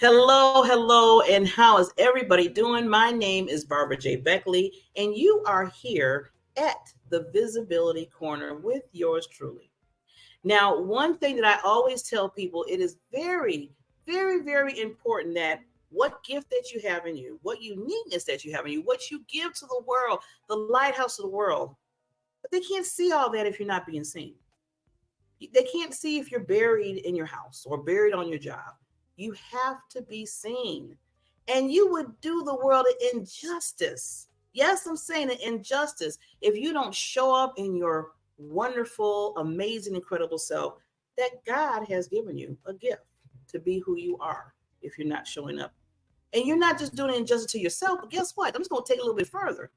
Hello, and how is everybody doing? My name is Barbara J. Beckley, and you are here at the Visibility Corner with yours truly. Now, one thing that I always tell people, it is very important that what gift that you have in you, what uniqueness that you have in you, what you give to the world, the lighthouse of the world, but they can't see all that if you're not being seen. They can't see if you're buried in your house or buried on your job. You have to be seen. And you would do the world an injustice. Yes, I'm saying an injustice if you don't show up in your wonderful, amazing, incredible self that God has given you a gift to be who you are if you're not showing up. And you're not just doing injustice to yourself, but guess what? I'm just going to take it a little bit further.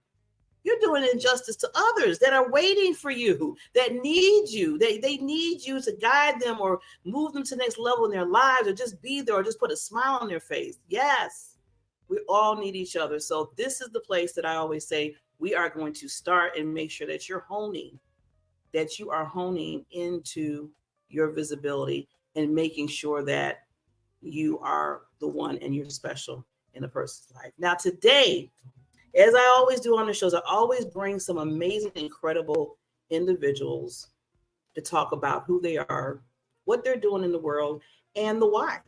You're doing injustice to others that are waiting for you, that need you. They need you to guide them or move them to the next level in their lives, or just be there, or just put a smile on their face. Yes, we all need each other. So this is the place that I always say we are going to start and make sure that you are honing into your visibility and making sure that you are the one and you're special in a person's life. Now, today, as I always do on the shows, I always bring some amazing, incredible individuals to talk about who they are, what they're doing in the world, and the why.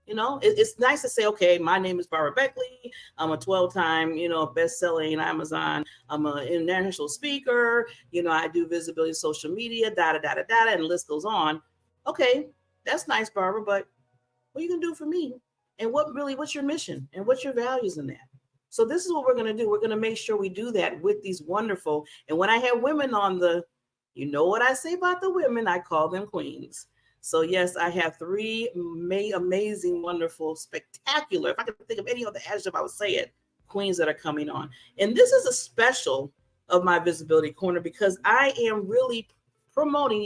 You know, it's nice to say, okay, my name is Barbara Beckley. I'm a 12-time, best-selling Amazon. I'm an international speaker. I do visibility, social media, and the list goes on. Okay, that's nice, Barbara, but what are you going to do for me? And what's your mission? And what's your values in that? So this is what we're going to do. We're going to make sure we do that with these wonderful. And when I have women on you know what I say about the women, I call them queens. So yes, I have three amazing, wonderful, spectacular, if I could think of any other adjective, I would say it, queens that are coming on. And this is a special of my Visibility Corner because I am really promoting.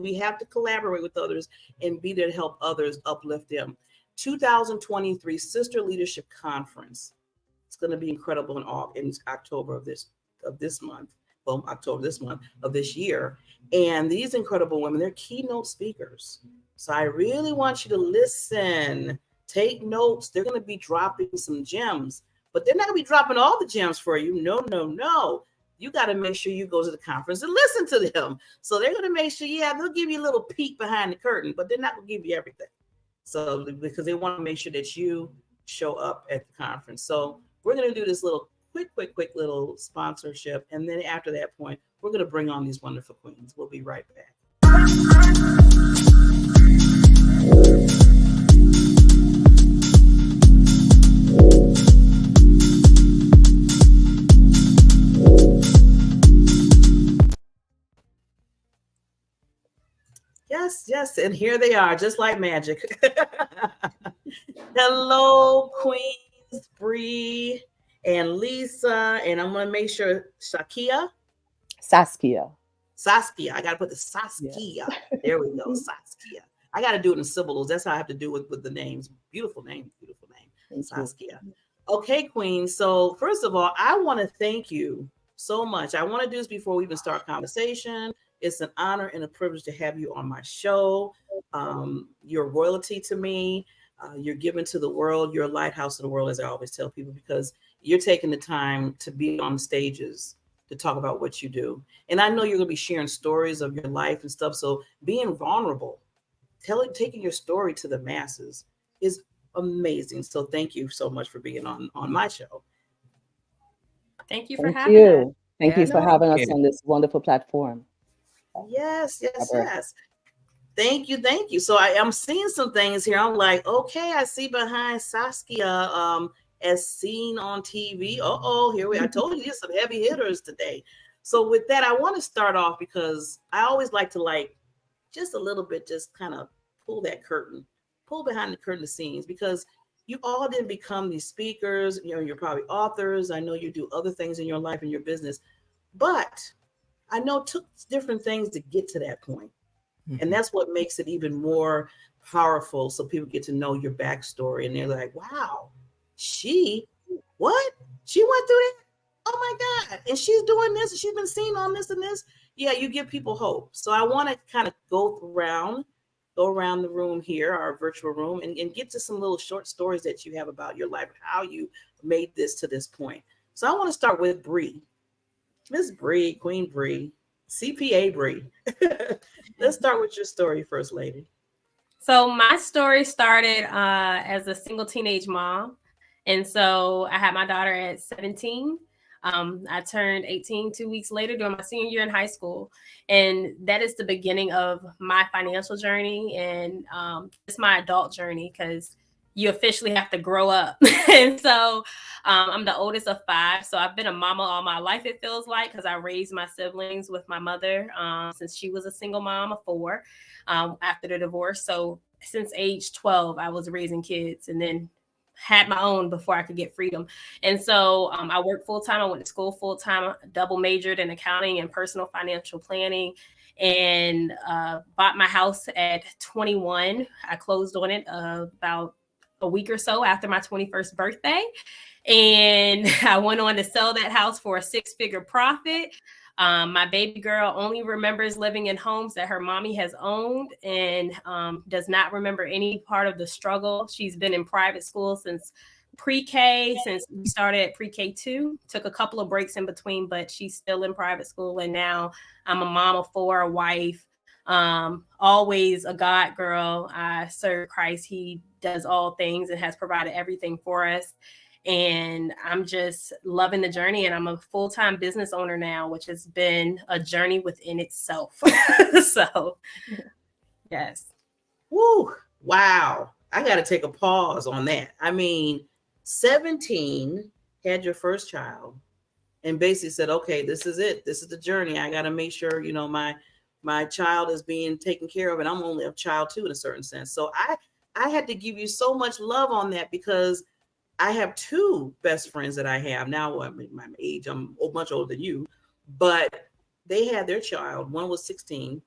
We have to collaborate with others and be there to help others, uplift them. 2023 Sister Leadership Conference. It's going to be incredible in October of this month. Well, October this month of this year. And these incredible women, they're keynote speakers. So I really want you to listen, take notes. They're going to be dropping some gems, but they're not going to be dropping all the gems for you. No. You got to make sure you go to the conference and listen to them. So they're going to make sure, they'll give you a little peek behind the curtain, but they're not going to give you everything. So because they want to make sure that you show up at the conference. So we're going to do this little quick little sponsorship. And then after that point, we're going to bring on these wonderful queens. We'll be right back. Yes. And here they are, just like magic. Hello, queens, Bri and Lisa. And I'm going to make sure Saskia. I got to put the Saskia. Yeah. There we go. Saskia. I got to do it in syllables. That's how I have to do it with the names. Beautiful name. Saskia. Okay, queen. So first of all, I want to thank you so much. I want to do this before we even start conversation. It's an honor and a privilege to have you on my show. You're royalty to me. You're given to the world. You're a lighthouse of the world, as I always tell people, because you're taking the time to be on stages to talk about what you do. And I know you're going to be sharing stories of your life and stuff. So being vulnerable, taking your story to the masses is amazing. So thank you so much for being on my show. Thank you for having us. Thank you for having us on this wonderful platform. Yes. Thank you. So I'm seeing some things here. I'm like, okay, I see behind Saskia as seen on TV. I told you there's some heavy hitters today. So with that, I want to start off because I always like to just a little bit, just kind of pull behind the curtain of scenes, because you all didn't become these speakers. You're probably authors. I know you do other things in your life and your business, but I know it took different things to get to that point. Mm-hmm. And that's what makes it even more powerful. So people get to know your backstory and they're like, wow, she went through that? Oh my God. And she's doing this and she's been seen on this and this. Yeah, you give people hope. So I want to kind of go around go around the room here, our virtual room, and get to some little short stories that you have about your life, how you made this to this point. So I want to start with Bri. Miss Bri, Queen Bri, CPA Bri. Let's start with your story, First Lady. So my story started as a single teenage mom. And so I had my daughter at 17. I turned 18 2 weeks later during my senior year in high school. And that is the beginning of my financial journey and it's my adult journey because you officially have to grow up. And so I'm the oldest of 5. So I've been a mama all my life, it feels like, because I raised my siblings with my mother since she was a single mom of 4 after the divorce. So since age 12, I was raising kids and then had my own before I could get freedom. And so I worked full time. I went to school full time, double majored in accounting and personal financial planning, and bought my house at 21. I closed on it about a week or so after my 21st birthday. And I went on to sell that house for a 6-figure profit. My baby girl only remembers living in homes that her mommy has owned and does not remember any part of the struggle. She's been in private school since pre-K, since we started at pre-K 2, took a couple of breaks in between, but she's still in private school. And now I'm a mom of 4, a wife, always a God girl. I serve Christ. He does all things and has provided everything for us. And I'm just loving the journey. And I'm a full-time business owner now, which has been a journey within itself. So, yes. Woo, wow. I got to take a pause on that. I mean, 17, had your first child and basically said, okay, this is it. This is the journey. I got to make sure, you know, my child is being taken care of, and I'm only a child too, in a certain sense. So I had to give you so much love on that because I have 2 best friends that I have now. I mean, my age, I'm much older than you, but they had their child. One was 16,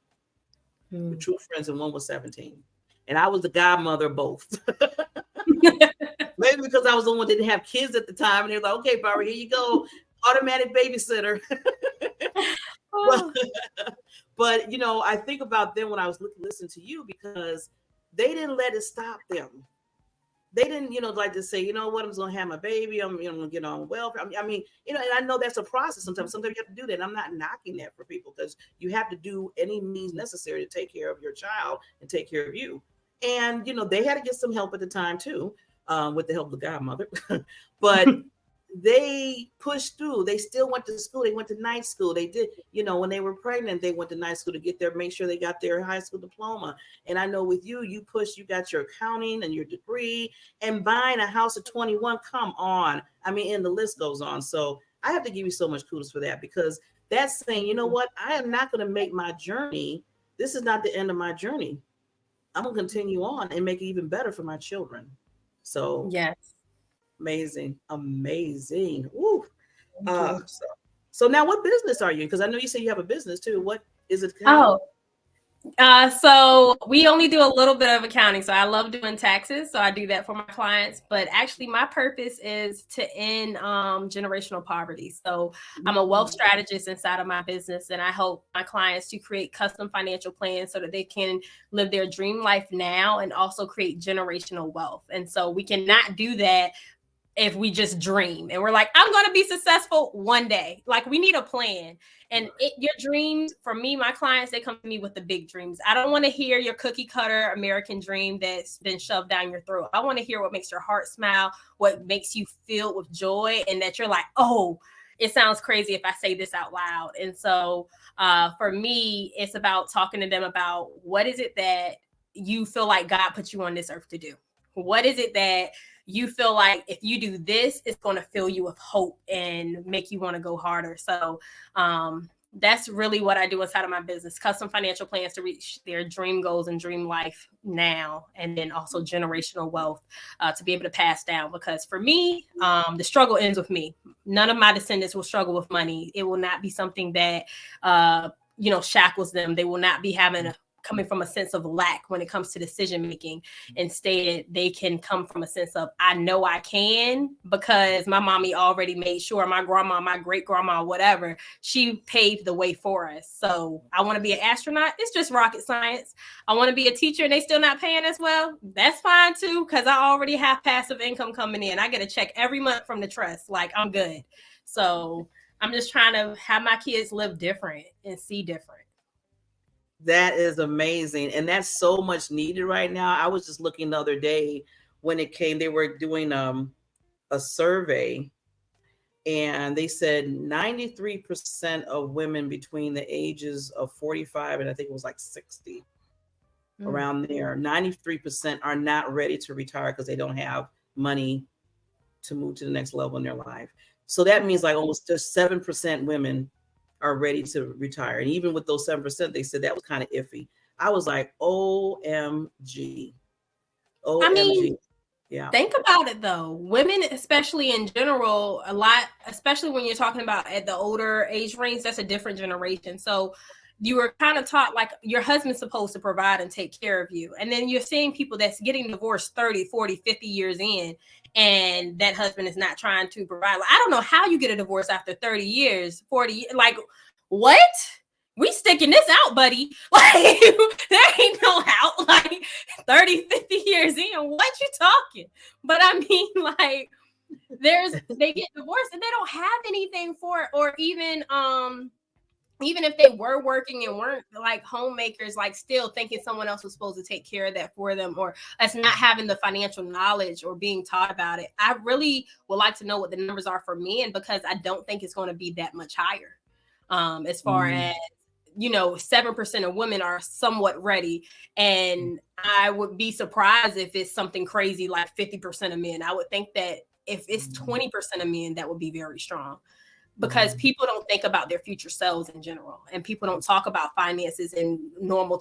with true friends, and one was 17. And I was the godmother of both. Maybe because I was the one that didn't have kids at the time. And they were like, okay, Barbara, here you go. Automatic babysitter. But, you know, I think about them when I was listening to you because they didn't let it stop them. They didn't, you know, like to say, you know what, I'm just going to have my baby. I'm, you know, going to get on welfare. I mean, you know, and I know that's a process sometimes. Sometimes you have to do that. And I'm not knocking that for people because you have to do any means necessary to take care of your child and take care of you. And, you know, they had to get some help at the time too, with the help of the godmother. But they pushed through. They still went to school. They went to night school. They did, you know, when they were pregnant, they went to night school to get their, make sure they got their high school diploma. And I know with you, you pushed, you got your accounting and your degree, and buying a house at 21. Come on. I mean, and the list goes on. So I have to give you so much kudos for that, because that's saying, you know what, I am not going to make my journey. This is not the end of my journey. I'm going to continue on and make it even better for my children. So yes. Amazing. Ooh. So now what business are you in? Because I know you say you have a business too. What is it? So we only do a little bit of accounting. So I love doing taxes. So I do that for my clients. But actually, my purpose is to end generational poverty. So I'm a wealth strategist inside of my business, and I help my clients to create custom financial plans so that they can live their dream life now and also create generational wealth. And so we cannot do that if we just dream and we're like, I'm going to be successful one day. Like, we need a plan. And your dreams, for me, my clients, they come to me with the big dreams. I don't want to hear your cookie cutter American dream that's been shoved down your throat. I want to hear what makes your heart smile, what makes you filled with joy, and that you're like, oh, it sounds crazy if I say this out loud. And so for me, it's about talking to them about what is it that you feel like God put you on this earth to do? What is it that you feel like if you do this, it's going to fill you with hope and make you want to go harder? So that's really what I do inside of my business, custom financial plans to reach their dream goals and dream life now, and then also generational wealth to be able to pass down. Because for me, the struggle ends with me. None of my descendants will struggle with money. It will not be something that, shackles them. They will not be having coming from a sense of lack when it comes to decision making. Instead, they can come from a sense of, I know I can, because my mommy already made sure, my grandma, my great grandma, whatever, she paved the way for us. So I want to be an astronaut. It's just rocket science. I want to be a teacher and they still not paying as well. That's fine too, because I already have passive income coming in. I get a check every month from the trust. Like, I'm good. So I'm just trying to have my kids live different and see different. That is amazing. And that's so much needed right now. I was just looking the other day when it came, they were doing a survey, and they said 93% of women between the ages of 45 and I think it was like 60, around there, 93% are not ready to retire because they don't have money to move to the next level in their life. So that means like almost just 7% women are ready to retire. And even with those 7%, they said that was kind of iffy. I was like, OMG. OMG. I mean, yeah. Think about it though. Women, especially in general, a lot, especially when you're talking about at the older age range, that's a different generation. So you were kind of taught like your husband's supposed to provide and take care of you. And then you're seeing people that's getting divorced 30, 40, 50 years in, and that husband is not trying to provide. Like, I don't know how you get a divorce after 30 years, 40, like what? We sticking this out, buddy. Like, there ain't no out. Like 30, 50 years in, what you talking? But I mean, like, they get divorced and they don't have anything for it, or even if they were working and weren't like homemakers, like still thinking someone else was supposed to take care of that for them, or us not having the financial knowledge or being taught about it. I really would like to know what the numbers are for men, because I don't think it's going to be that much higher. As far as, 7% of women are somewhat ready. And I would be surprised if it's something crazy like 50% of men. I would think that if it's 20% of men, that would be very strong. Because people don't think about their future selves in general, and people don't talk about finances in normal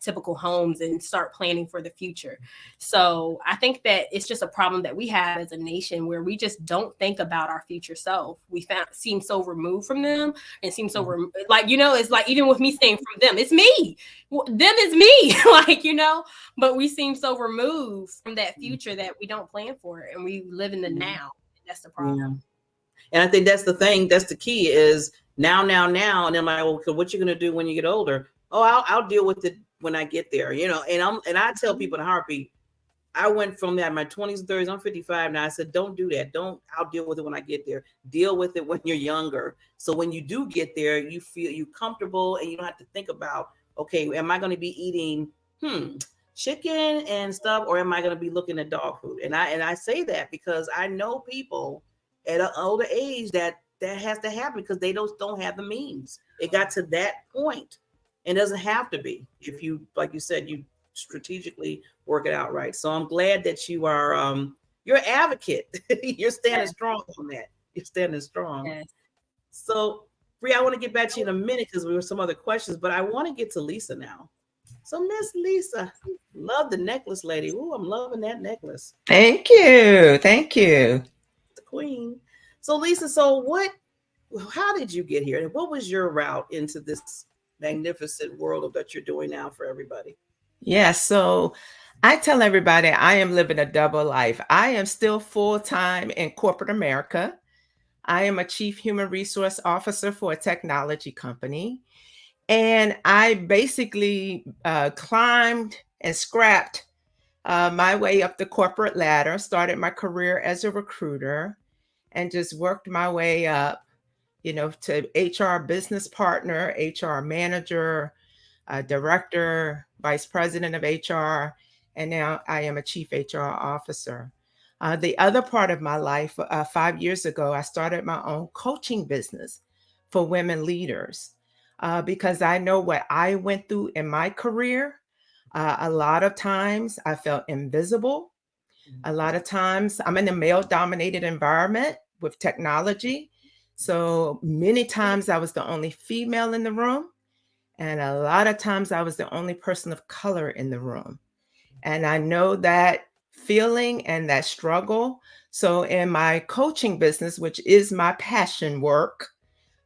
typical homes and start planning for the future. So I think that it's just a problem that we have as a nation, where we just don't think about our future self. We seem so removed from them, and seem so it's like, even with me saying from them, it's me, them is me, but we seem so removed from that future that we don't plan for it, and we live in the now. That's the problem. Yeah. And I think that's the thing. That's the key is now. And I'm like, well, what you going to do when you get older? Oh, I'll deal with it when I get there, and I tell people in a heartbeat, I went from that in my 20s and 30s. I'm 55 now. I said, don't do that. I'll deal with it when I get there. Deal with it when you're younger. So when you do get there, you feel you comfortable, and you don't have to think about, okay, am I going to be eating chicken and stuff, or am I going to be looking at dog food? And I say that because I know people at an older age that has to happen because they don't have the means. It got to that point, and it doesn't have to be if you, like you said, you strategically work it out right. So I'm glad that you are you're an advocate. You're standing strong on that. You're standing strong. Yes. So Bri, I want to get back to you in a minute because we were some other questions, but I want to get to Lisa now. So Miss Lisa, love the necklace, lady. Ooh, I'm loving that necklace. Thank you. Thank you. Queen. So Lisa, how did you get here? And what was your route into this magnificent world that you're doing now for everybody? Yeah, so I tell everybody I am living a double life. I am still full-time in corporate America. I am a chief human resource officer for a technology company. And I basically climbed and scrapped my way up the corporate ladder, started my career as a recruiter, and just worked my way up, to HR business partner, HR manager, director, vice president of HR, and now I am a chief HR officer. The other part of my life, 5 years ago, I started my own coaching business for women leaders because I know what I went through in my career. A lot of times I felt invisible. A lot of times I'm in a male-dominated environment with technology. So many times I was the only female in the room. And a lot of times I was the only person of color in the room. And I know that feeling and that struggle. So in my coaching business, which is my passion work,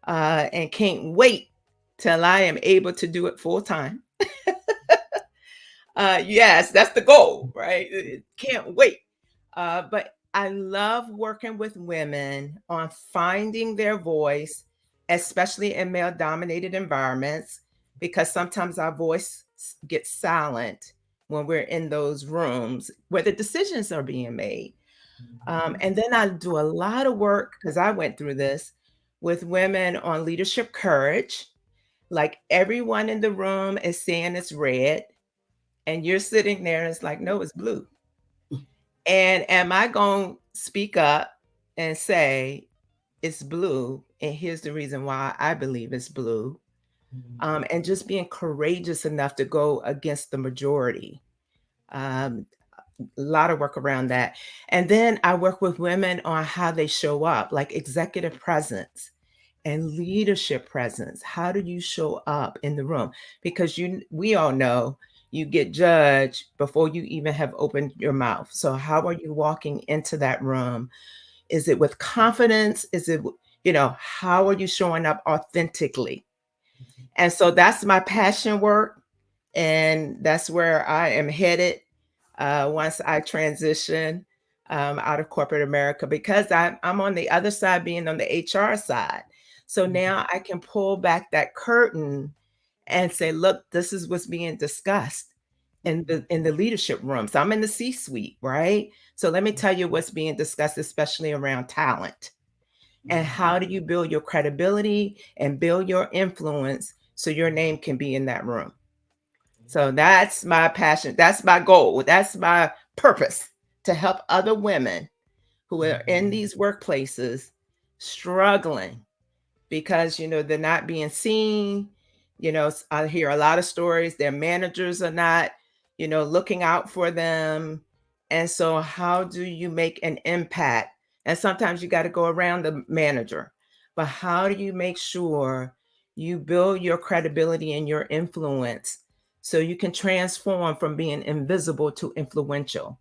and can't wait till I am able to do it full time. Yes, that's the goal, right? Can't wait. But I love working with women on finding their voice, especially in male dominated environments, because sometimes our voice gets silent when we're in those rooms where the decisions are being made. And then I do a lot of work, because I went through this, with women on leadership courage. Like everyone in the room is saying it's red, and you're sitting there and it's like, no, it's blue. And am I going to speak up and say it's blue? And here's the reason why I believe it's blue. And just being courageous enough to go against the majority. A lot of work around that. And then I work with women on how they show up, like executive presence and leadership presence. How do you show up in the room? Because we all know you get judged before you even have opened your mouth. So how are you walking into that room? Is it with confidence? Is it, how are you showing up authentically? And so that's my passion work. And that's where I am headed once I transition out of corporate America, because I'm on the other side, being on the HR side. So now I can pull back that curtain and say, look, this is what's being discussed in the leadership room. So I'm in the C-suite, right? So let me tell you what's being discussed, especially around talent. And how do you build your credibility and build your influence so your name can be in that room? So that's my passion. That's my goal. That's my purpose, to help other women who are in these workplaces struggling because, they're not being seen. I hear a lot of stories. Their managers are not, looking out for them. And so how do you make an impact? And sometimes you got to go around the manager, but how do you make sure you build your credibility and your influence so you can transform from being invisible to influential?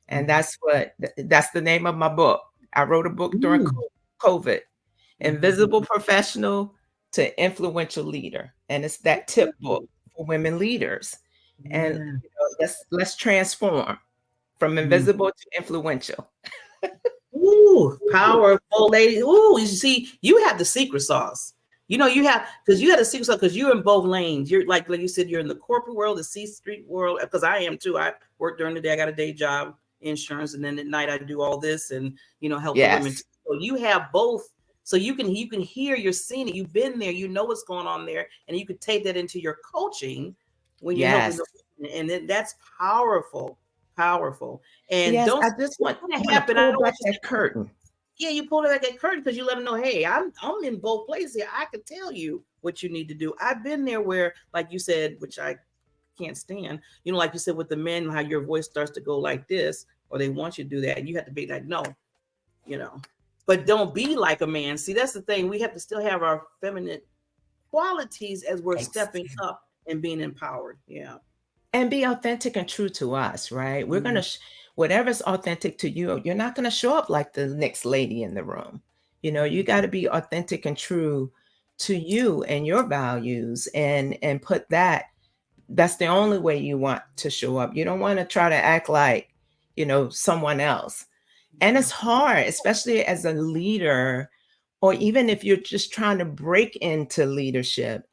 And that's the name of my book. I wrote a book during COVID, Invisible Professional to Influential Leader. And it's that tip book for women leaders. And let's transform from invisible to influential. Ooh, powerful lady. Ooh, you see, you have the secret sauce. You have, because you had a secret sauce because you're in both lanes. You're like you said, you're in the corporate world, the C-suite world, because I am too. I work during the day. I got a day job, insurance, and then at night I do all this and help the women. So you have both. So you can hear, you're seeing it, you've been there, you know what's going on there, and you could take that into your coaching when you're helping them. And then that's powerful. And I just want to pull back that curtain. Yeah, you pull back that curtain because you let them know, hey, I'm in both places here. I can tell you what you need to do. I've been there where, like you said, which I can't stand, like you said with the men, how your voice starts to go like this, or they want you to do that, and you have to be like, no, but don't be like a man. See, that's the thing. We have to still have our feminine qualities as we're stepping up and being empowered. Yeah. And be authentic and true to us, right? We're going to, whatever's authentic to you, you're not going to show up like the next lady in the room. You got to be authentic and true to you and your values and put that's the only way you want to show up. You don't want to try to act like, someone else. And it's hard, especially as a leader, or even if you're just trying to break into leadership.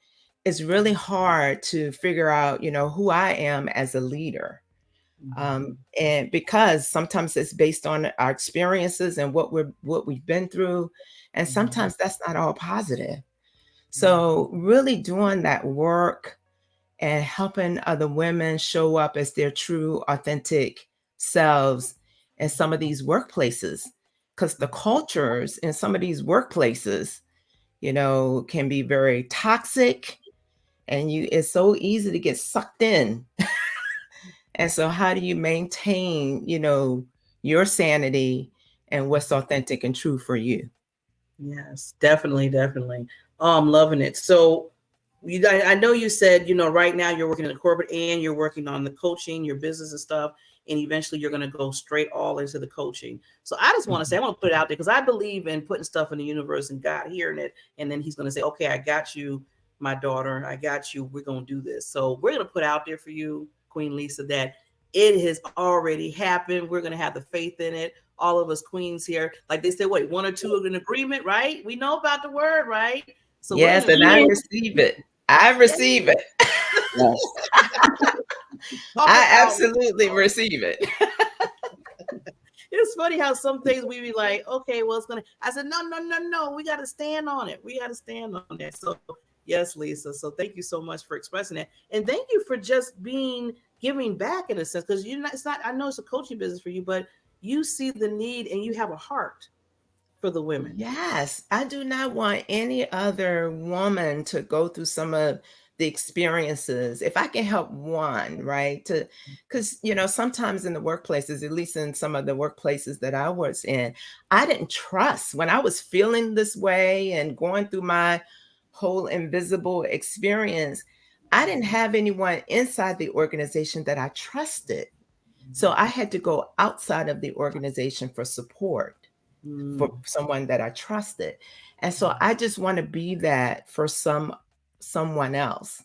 It's really hard to figure out, who I am as a leader. And because sometimes it's based on our experiences and what we've been through. And sometimes that's not all positive. So really doing that work and helping other women show up as their true, authentic selves in some of these workplaces, because the cultures in some of these workplaces, can be very toxic. And it's so easy to get sucked in. And so how do you maintain, your sanity and what's authentic and true for you? Yes, definitely. I'm loving it. So I know you said, right now you're working in the corporate and you're working on the coaching, your business and stuff. And eventually you're going to go straight all into the coaching. So I just want to say, I want to put it out there because I believe in putting stuff in the universe and God hearing it. And then he's going to say, okay, I got you, my daughter, I got you. We're going to do this. So we're going to put out there for you Queen Lisa, that it has already happened. We're going to have the faith in it. All of us queens here, like they said, wait, one or two are in agreement, right? We know about the word, right? So yes, and I receive it. I receive it. Yes. I absolutely receive it. It's funny how some things we be like, okay, well, it's gonna. I said, no. We got to stand on it. We got to stand on that. So yes, Lisa. So thank you so much for expressing that, and thank you for just giving back in a sense, because you're not. It's not. I know it's a coaching business for you, but you see the need and you have a heart for the women. Yes, I do not want any other woman to go through some of the experiences. If I can help one, right? Because, sometimes in the workplaces, at least in some of the workplaces that I was in, I didn't trust when I was feeling this way and going through my whole invisible experience. I didn't have anyone inside the organization that I trusted. So I had to go outside of the organization for support for someone that I trusted. And so I just want to be that for someone else.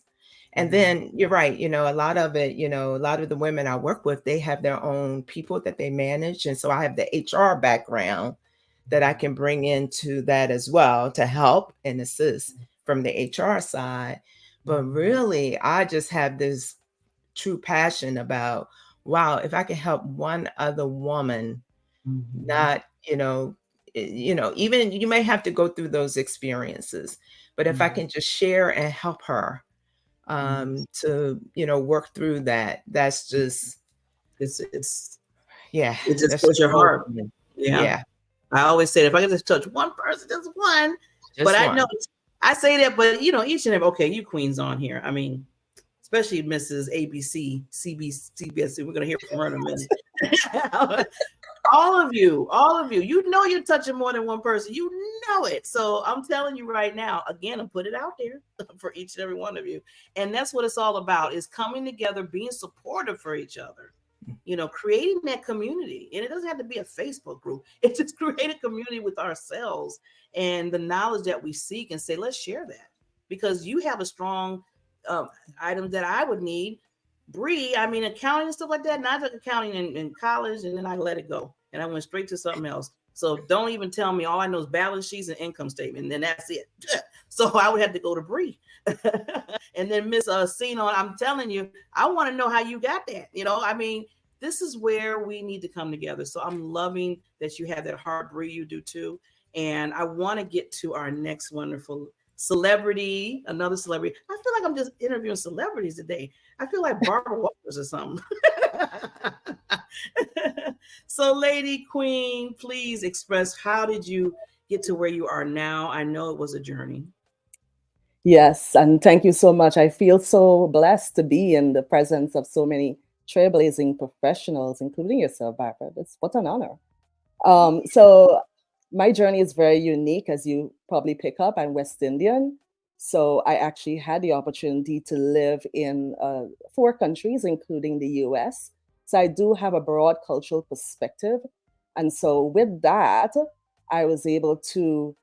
And then you're right, a lot of it, a lot of the women I work with, they have their own people that they manage. And so I have the HR background that I can bring into that as well to help and assist from the HR side. But really, I just have this true passion about, wow, if I can help one other woman, not, even you may have to go through those experiences, but if I can just share and help her to, work through that, that's just, yeah, it just touches your heart. Yeah. I always say that if I can just touch one person, just one. But I know I say that, but each and every, okay, you queens on here. I mean, especially Mrs. ABC, CBS. We're gonna hear from her in a minute. all of you, you're touching more than one person. You know it. So I'm telling you right now, again, I'm put it out there for each and every one of you. And that's what it's all about, is coming together, being supportive for each other, creating that community. And it doesn't have to be a Facebook group. It's just create a community with ourselves and the knowledge that we seek, and say, let's share that, because you have a strong item that I would need. Bri, I mean, accounting and stuff like that. And I took accounting in college, and then I let it go, and I went straight to something else. So don't even tell me. All I know is balance sheets and income statement, and then that's it. So I would have to go to Bri. And then Miss Sino, I'm telling you, I want to know how you got that. I mean, this is where we need to come together. So I'm loving that you have that heart, Bri. You do too. And I want to get to our next wonderful celebrity, another celebrity. I feel like I'm just interviewing celebrities today. I feel like Barbara Walters or something. So, Lady Queen, please express, how did you get to where you are now? I know it was a journey. Yes, and thank you so much. I feel so blessed to be in the presence of so many trailblazing professionals, including yourself, Barbara. What an honor. So my journey is very unique, as you probably pick up. I'm West Indian. So I actually had the opportunity to live in 4 countries, including the US. So I do have a broad cultural perspective. And so with that, I was able to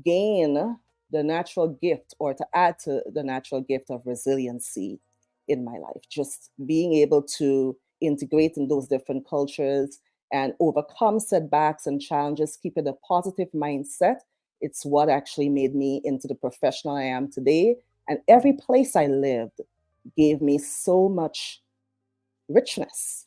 gain the natural gift, or to add to the natural gift of resiliency in my life. Just being able to integrate in those different cultures and overcome setbacks and challenges, keeping a positive mindset. It's what actually made me into the professional I am today. And every place I lived gave me so much richness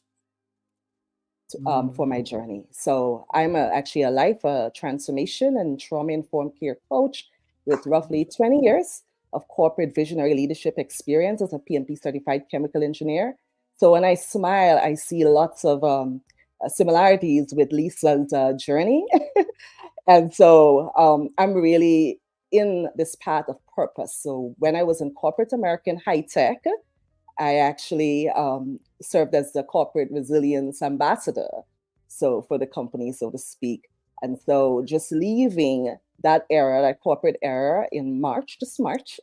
for my journey. So I'm actually a life transformation and trauma-informed care coach with roughly 20 years of corporate visionary leadership experience as a PMP certified chemical engineer. So when I smile, I see lots of similarities with Lisa's journey. And so I'm really in this path of purpose. So when I was in corporate American high tech, I actually served as the corporate resilience ambassador, so for the company, so to speak. And so just leaving that era, that corporate era in this March,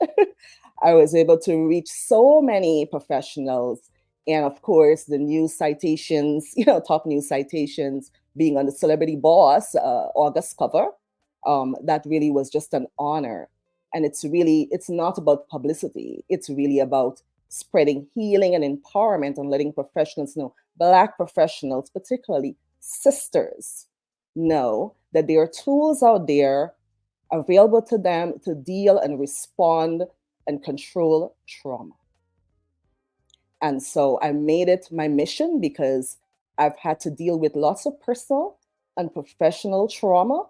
I was able to reach so many professionals. And of course, the news citations, top news citations, being on the Celebrity Boss August cover, that really was just an honor. And it's not about publicity. It's really about spreading healing and empowerment and letting professionals know, Black professionals, particularly sisters, know that there are tools out there available to them to deal and respond and control trauma. And so I made it my mission because I've had to deal with lots of personal and professional trauma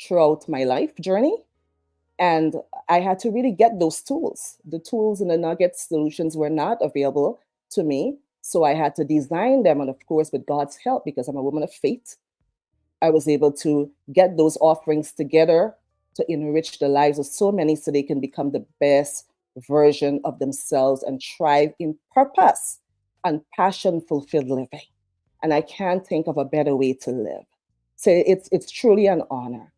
throughout my life journey. And I had to really get those tools. The tools and the nugget solutions were not available to me. So I had to design them. And of course, with God's help, because I'm a woman of faith, I was able to get those offerings together to enrich the lives of so many so they can become the best version of themselves and thrive in purpose and passion-fulfilled living. And I can't think of a better way to live. So it's truly an honor.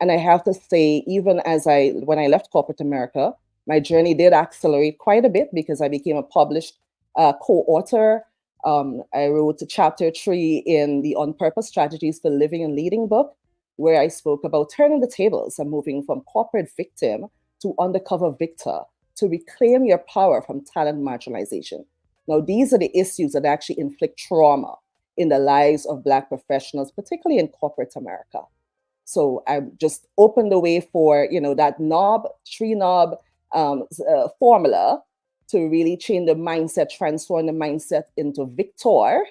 And I have to say, even when I left corporate America, my journey did accelerate quite a bit because I became a published co-author. I wrote chapter 3 in the On Purpose Strategies for Living and Leading book, where I spoke about turning the tables and moving from corporate victim to undercover victor to reclaim your power from talent marginalization. Now, these are the issues that actually inflict trauma in the lives of Black professionals, particularly in corporate America. So I just opened the way for, that three knob formula to really change the mindset, transform the mindset into victor.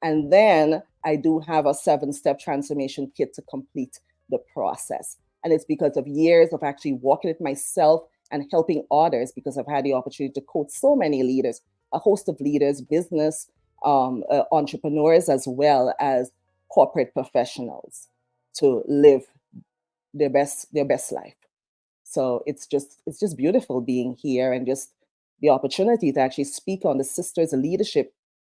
And then I do have a 7-step transformation kit to complete the process. And it's because of years of actually walking it myself and helping others, because I've had the opportunity to coach so many leaders, a host of leaders, business entrepreneurs, as well as corporate professionals, to live their best life. So it's just beautiful being here, and just the opportunity to actually speak on the Sisters Leadership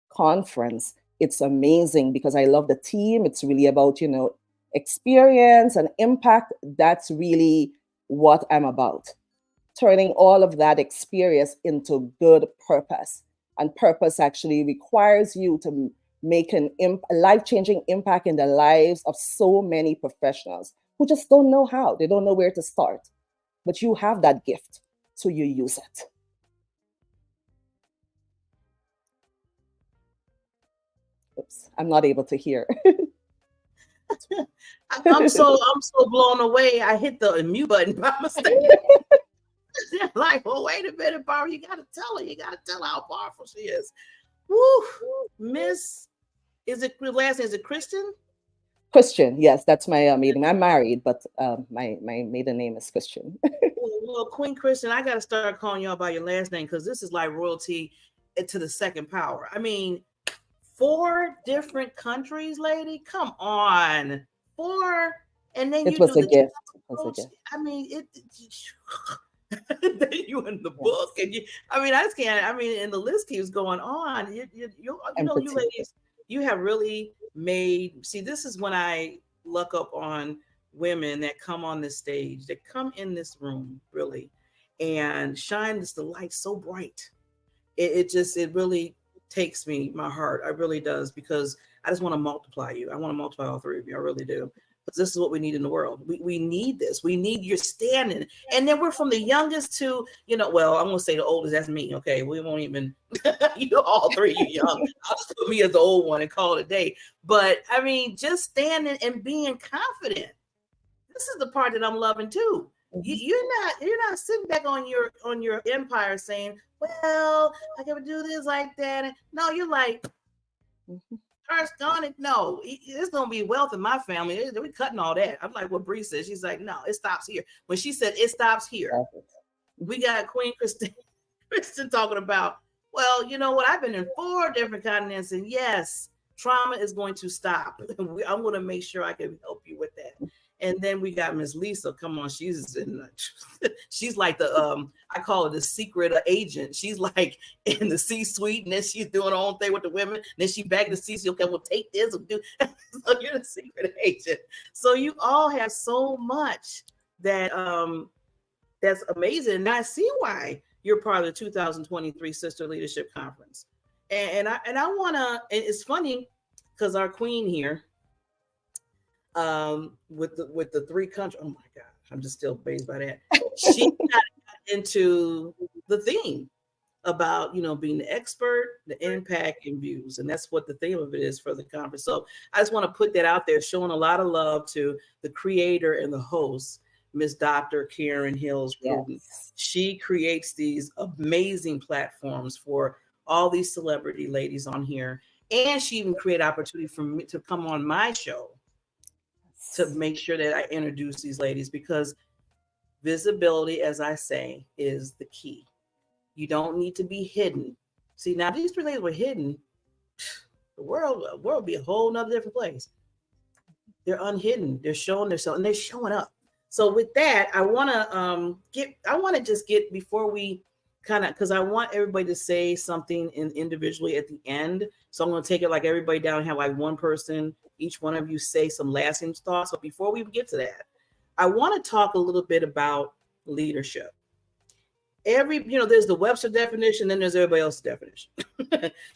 Conference. It's amazing because I love the team. It's really about, experience and impact. That's really what I'm about. Turning all of that experience into good purpose. And purpose actually requires you to make a life-changing impact in the lives of so many professionals who just don't know how. They don't know where to start. But you have that gift, so you use it. Oops, I'm not able to hear. I'm so blown away. I hit the mute button by mistake. Like, well, wait a minute, Barbara. You got to tell her. You got to tell her how powerful she is. Woo, Miss. Is it last name? Is it Christian? Christian, yes, that's my maiden. I'm married, but my maiden name is Christian. Well, Queen Christian, I got to start calling y'all by your last name because this is like royalty to the second power. I mean, 4 different countries, lady. Come on, 4, and then it was a gift. I mean, then you in the book, and I just can't. And the list keeps going on. You ladies, you have really made. See, this is when I look up on women that come on this stage, that come in this room, really, and shine the light so bright. It really takes my heart. It really does, because I just want to multiply you. I want to multiply all 3 of you. I really do. Because this is what we need in the world. We need this. We need your standing. And then we're from the youngest to, well, I'm going to say the oldest. That's me. Okay. We won't even, all 3 of you young. I'll just put me as the old one and call it a day. But just standing and being confident. This is the part that I'm loving too. You're not sitting back on your empire saying, well, I can do this like that. No, you're like, no, it's gonna be wealth in my family. We're cutting all that. I'm like what Bri said. She's like, no, it stops here. When she said it stops here, we got Queen Kristen talking about, well, you know what? I've been in 4 different continents, and yes, trauma is going to stop. I'm going to make sure I can help you with that. And then we got Miss Lisa. Come on, she's like the I call her the secret agent. She's like in the C-suite, and then she's doing her own thing with the women. And then she back to C-suite. Okay, we'll take this and do. So you're the secret agent. So you all have so much that that's amazing. And I see why you're part of the 2023 Sister Leadership Conference. And I wanna. And it's funny because our queen here. With the 3 countries. Oh my God, I'm just still amazed by that. She got into the theme. about, being the expert, the impact, and views. And that's what the theme of it is for the conference. So I just want to put that out there, showing a lot of love to the creator and the host, Miss Dr. Karen Hills Pruden. Yes. She creates these amazing platforms for all these celebrity ladies on here. And she even created opportunity for me to come on my show to make sure that I introduce these ladies, because visibility, as I say, is the key. You don't need to be hidden. See, now these 3 ladies were hidden. The world would be a whole nother different place. They're unhidden. They're showing themselves, and they're showing up. So with that, I want to just get, before we kind of, because I want everybody to say something individually at the end. So I'm going to take it like everybody down and have like one person, each one of you say some lasting thoughts. But before we get to that, I want to talk a little bit about leadership. There's the Webster definition, then there's everybody else's definition.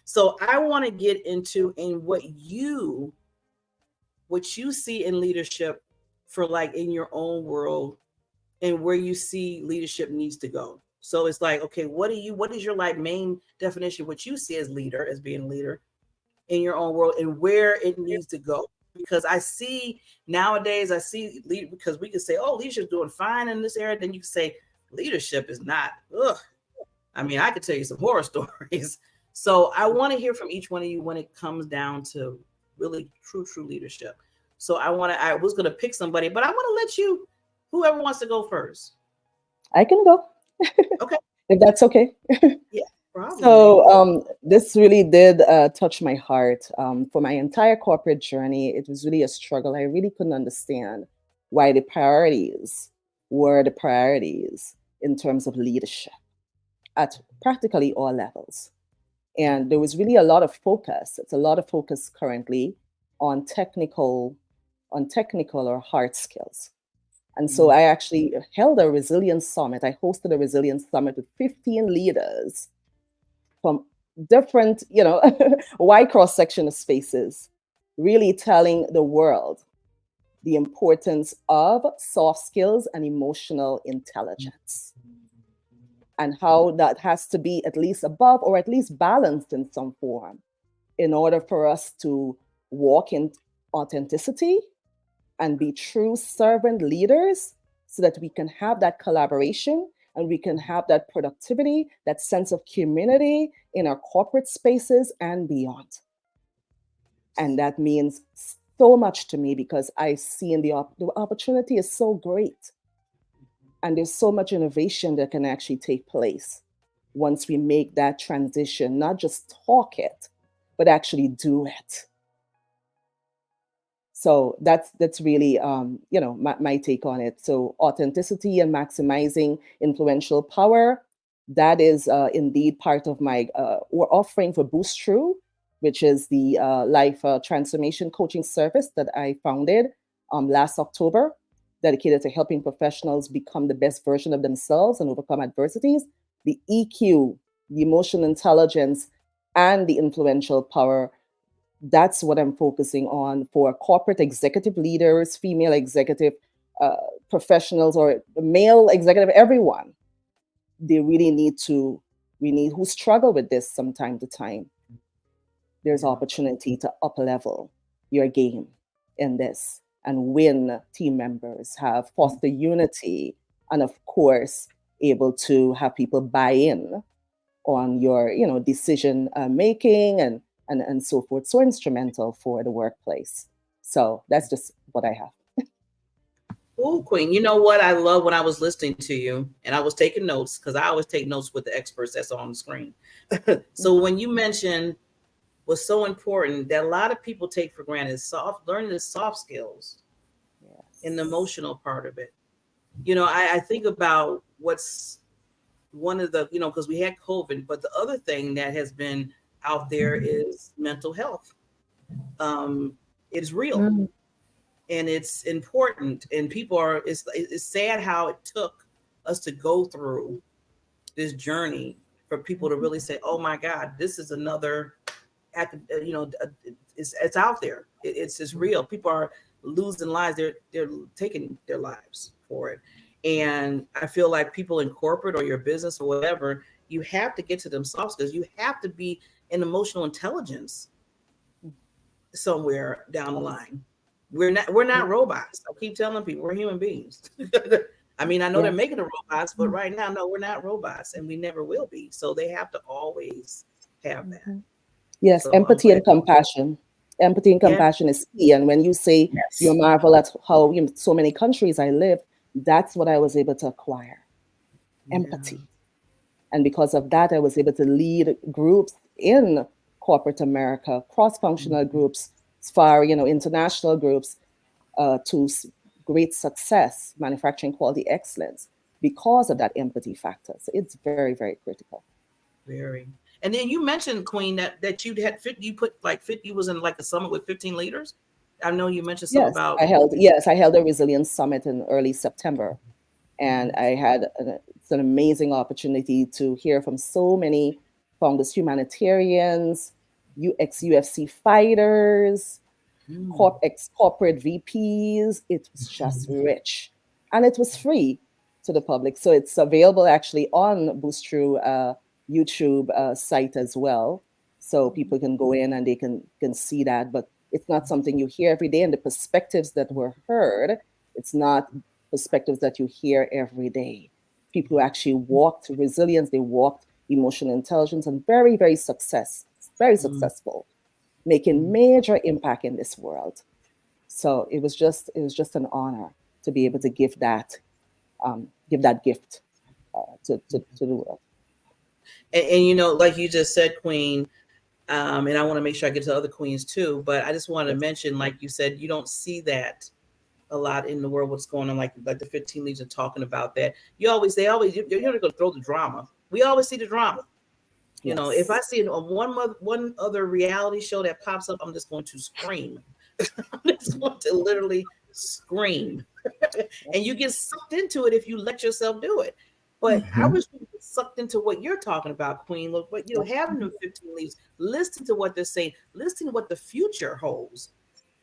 So I want to get into what you see in leadership for, like, in your own world, and where you see leadership needs to go. So it's like, okay, what is your like main definition, what you see as leader, as being a leader in your own world, and where it needs to go? Because I see nowadays, because we can say, oh, leadership's doing fine in this area. Then you can say, leadership is not. Ugh. I mean, I could tell you some horror stories. So I want to hear from each one of you when it comes down to really true leadership. So I was going to pick somebody, but I want to let whoever wants to go first. I can go. Okay. If that's okay. Yeah, probably. So this really did touch my heart. For my entire corporate journey, it was really a struggle. I really couldn't understand why the priorities were the priorities in terms of leadership at practically all levels. And there was really a lot of focus. It's a lot of focus currently on technical or hard skills. And so I actually held a resilience summit. I hosted a resilience summit with 15 leaders from different, wide cross-section of spaces, really telling the world the importance of soft skills and emotional intelligence, and how that has to be at least above or at least balanced in some form in order for us to walk in authenticity and be true servant leaders, so that we can have that collaboration and we can have that productivity, that sense of community in our corporate spaces and beyond. And that means so much to me, because I see the opportunity is so great. And there's so much innovation that can actually take place once we make that transition, not just talk it, but actually do it. So that's really, my take on it. So authenticity and maximizing influential power, that is indeed part of my offering for Boost True, which is the life transformation coaching service that I founded last October, dedicated to helping professionals become the best version of themselves and overcome adversities. The EQ, the emotional intelligence, and the influential power, that's what I'm focusing on for corporate executive leaders, female executive professionals, or male executive, everyone. They really who struggle with this from time to time. There's opportunity to up-level your game in this and win team members, have foster unity, and of course, able to have people buy in on your, decision making and so forth. So instrumental for the workplace. So that's just what I have. Oh, Queen, you know what I love when I was listening to you and I was taking notes, because I always take notes with the experts that's on the screen. So when you mentioned what's so important that a lot of people take for granted, learning the soft skills, yes, and the emotional part of it. I think about what's one of the, because we had COVID, but the other thing that has been out there is mental health. It is real. Mm-hmm. And it's important, and it's sad how it took us to go through this journey for people to really say, oh my God, this is another, it's out there. It's real. People are losing lives. They're taking their lives for it. And I feel like people in corporate or your business or whatever, you have to get to them soft skills. You have to be an emotional intelligence somewhere down the line. We're not robots. I keep telling people we're human beings. I mean, I know they're making the robots, but right now, no, we're not robots, and we never will be. So they have to always have that. Yes, So empathy and compassion. Empathy and compassion is key. And when you say you marvel at how so many countries I lived, that's what I was able to acquire. Empathy. And because of that, I was able to lead groups in corporate America, cross-functional groups, as far, international groups, to great success, manufacturing quality excellence, because of that empathy factor. So it's very, very critical. Very. And then you mentioned, Queen, that you had you put like 50, you was in like a summit with 15 leaders. I know you mentioned something about. I held a resilience summit in early September. And I had it's an amazing opportunity to hear from so many founders, humanitarians, ex-UFC fighters, corporate VPs. It was just rich. And it was free to the public. So it's available actually on Boost Through YouTube site as well. So people can go in and they can see that. But it's not something you hear every day. And the perspectives that were heard, it's not perspectives that you hear every day. People who actually walked resilience, they walked emotional intelligence, and very, very successful, making major impact in this world. So it was just an honor to be able to give that gift to the world. And like you just said, Queen, and I want to make sure I get to other queens too, but I just want to mention, like you said, you don't see that a lot in the world, what's going on, like the 15 leads are talking about that. You're not going to throw the drama. We always see the drama. If I see one other reality show that pops up, I'm just going to scream. I'm just going to literally scream. And you get sucked into it if you let yourself do it. But I wish we get sucked into what you're talking about, Queen. Look, but having the 15 leads, listen to what they're saying, listen to what the future holds,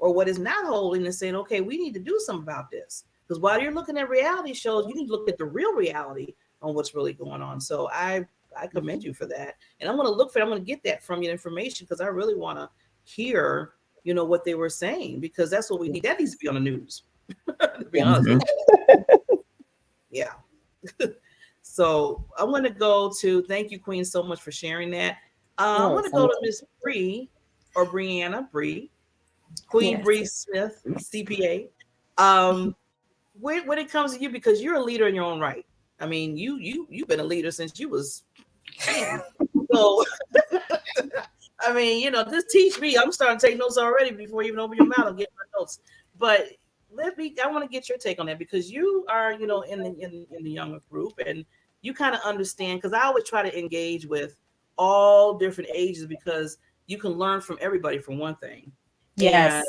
or what is not holding, and saying, okay, we need to do something about this. Because while you're looking at reality shows, you need to look at the real reality on what's really going on. So I commend you for that. And I'm going to get that from your information, because I really want to hear, what they were saying, because that's what we need. That needs to be on the news, to be honest with you. Yeah. So I want to go to, thank you, Queen, so much for sharing that. I want to go to Miss Bri, or Brianna, Queen Bri Smith, CPA. When it comes to you, because you're a leader in your own right. I mean, you've been a leader since you was. So, I mean, just teach me. I'm starting to take notes already before you even open your mouth. I'm getting my notes. But I want to get your take on that, because you are, in the younger group, and you kind of understand, because I always try to engage with all different ages, because you can learn from everybody, for one thing. Yes.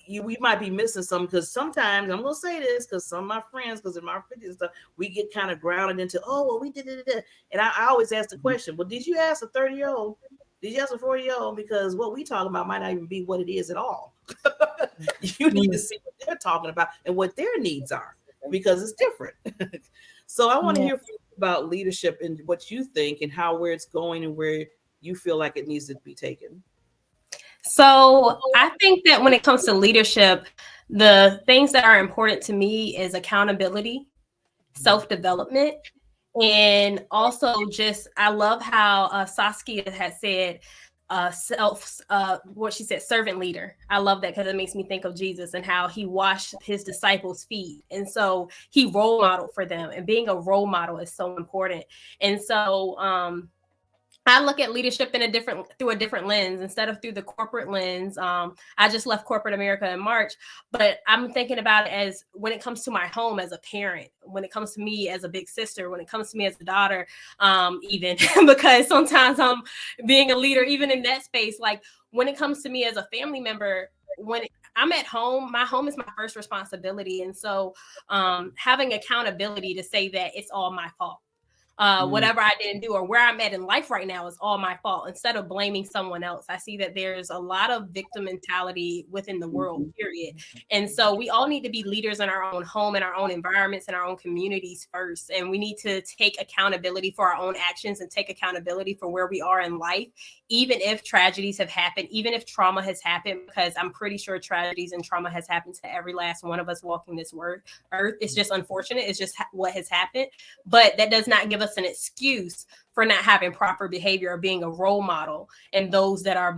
And we might be missing some, because sometimes, I'm going to say this, because some of my friends, because in my 50s stuff, we get kind of grounded into, we did it. And I always ask the question, well, did you ask a 30-year-old? Did you ask a 40-year-old? Because what we talk about might not even be what it is at all. You need to see what they're talking about and what their needs are, because it's different. So I want to hear about leadership and what you think, and where it's going, and where you feel like it needs to be taken. So I think that when it comes to leadership, the things that are important to me is accountability, self-development, and also I love how Saskia had said what she said, servant leader. I love that, because it makes me think of Jesus and how he washed his disciples' feet. And so he role modeled for them, and being a role model is so important. And so I look at leadership through a different lens, instead of through the corporate lens. I just left corporate America in March, but I'm thinking about it as when it comes to my home as a parent, when it comes to me as a big sister, when it comes to me as a daughter, even because sometimes I'm being a leader, even in that space. Like when it comes to me as a family member, when I'm at home, my home is my first responsibility. And so having accountability to say that it's all my fault. whatever I didn't do or where I'm at in life right now is all my fault, instead of blaming someone else. I see that there's a lot of victim mentality within the world, period. And so we all need to be leaders in our own home, in our own environments, in our own communities first. And we need to take accountability for our own actions and take accountability for where we are in life, even if tragedies have happened, even if trauma has happened, because I'm pretty sure tragedies and trauma has happened to every last one of us walking this earth. It's just unfortunate. It's just what has happened. But that does not give us an excuse for not having proper behavior or being a role model in those that are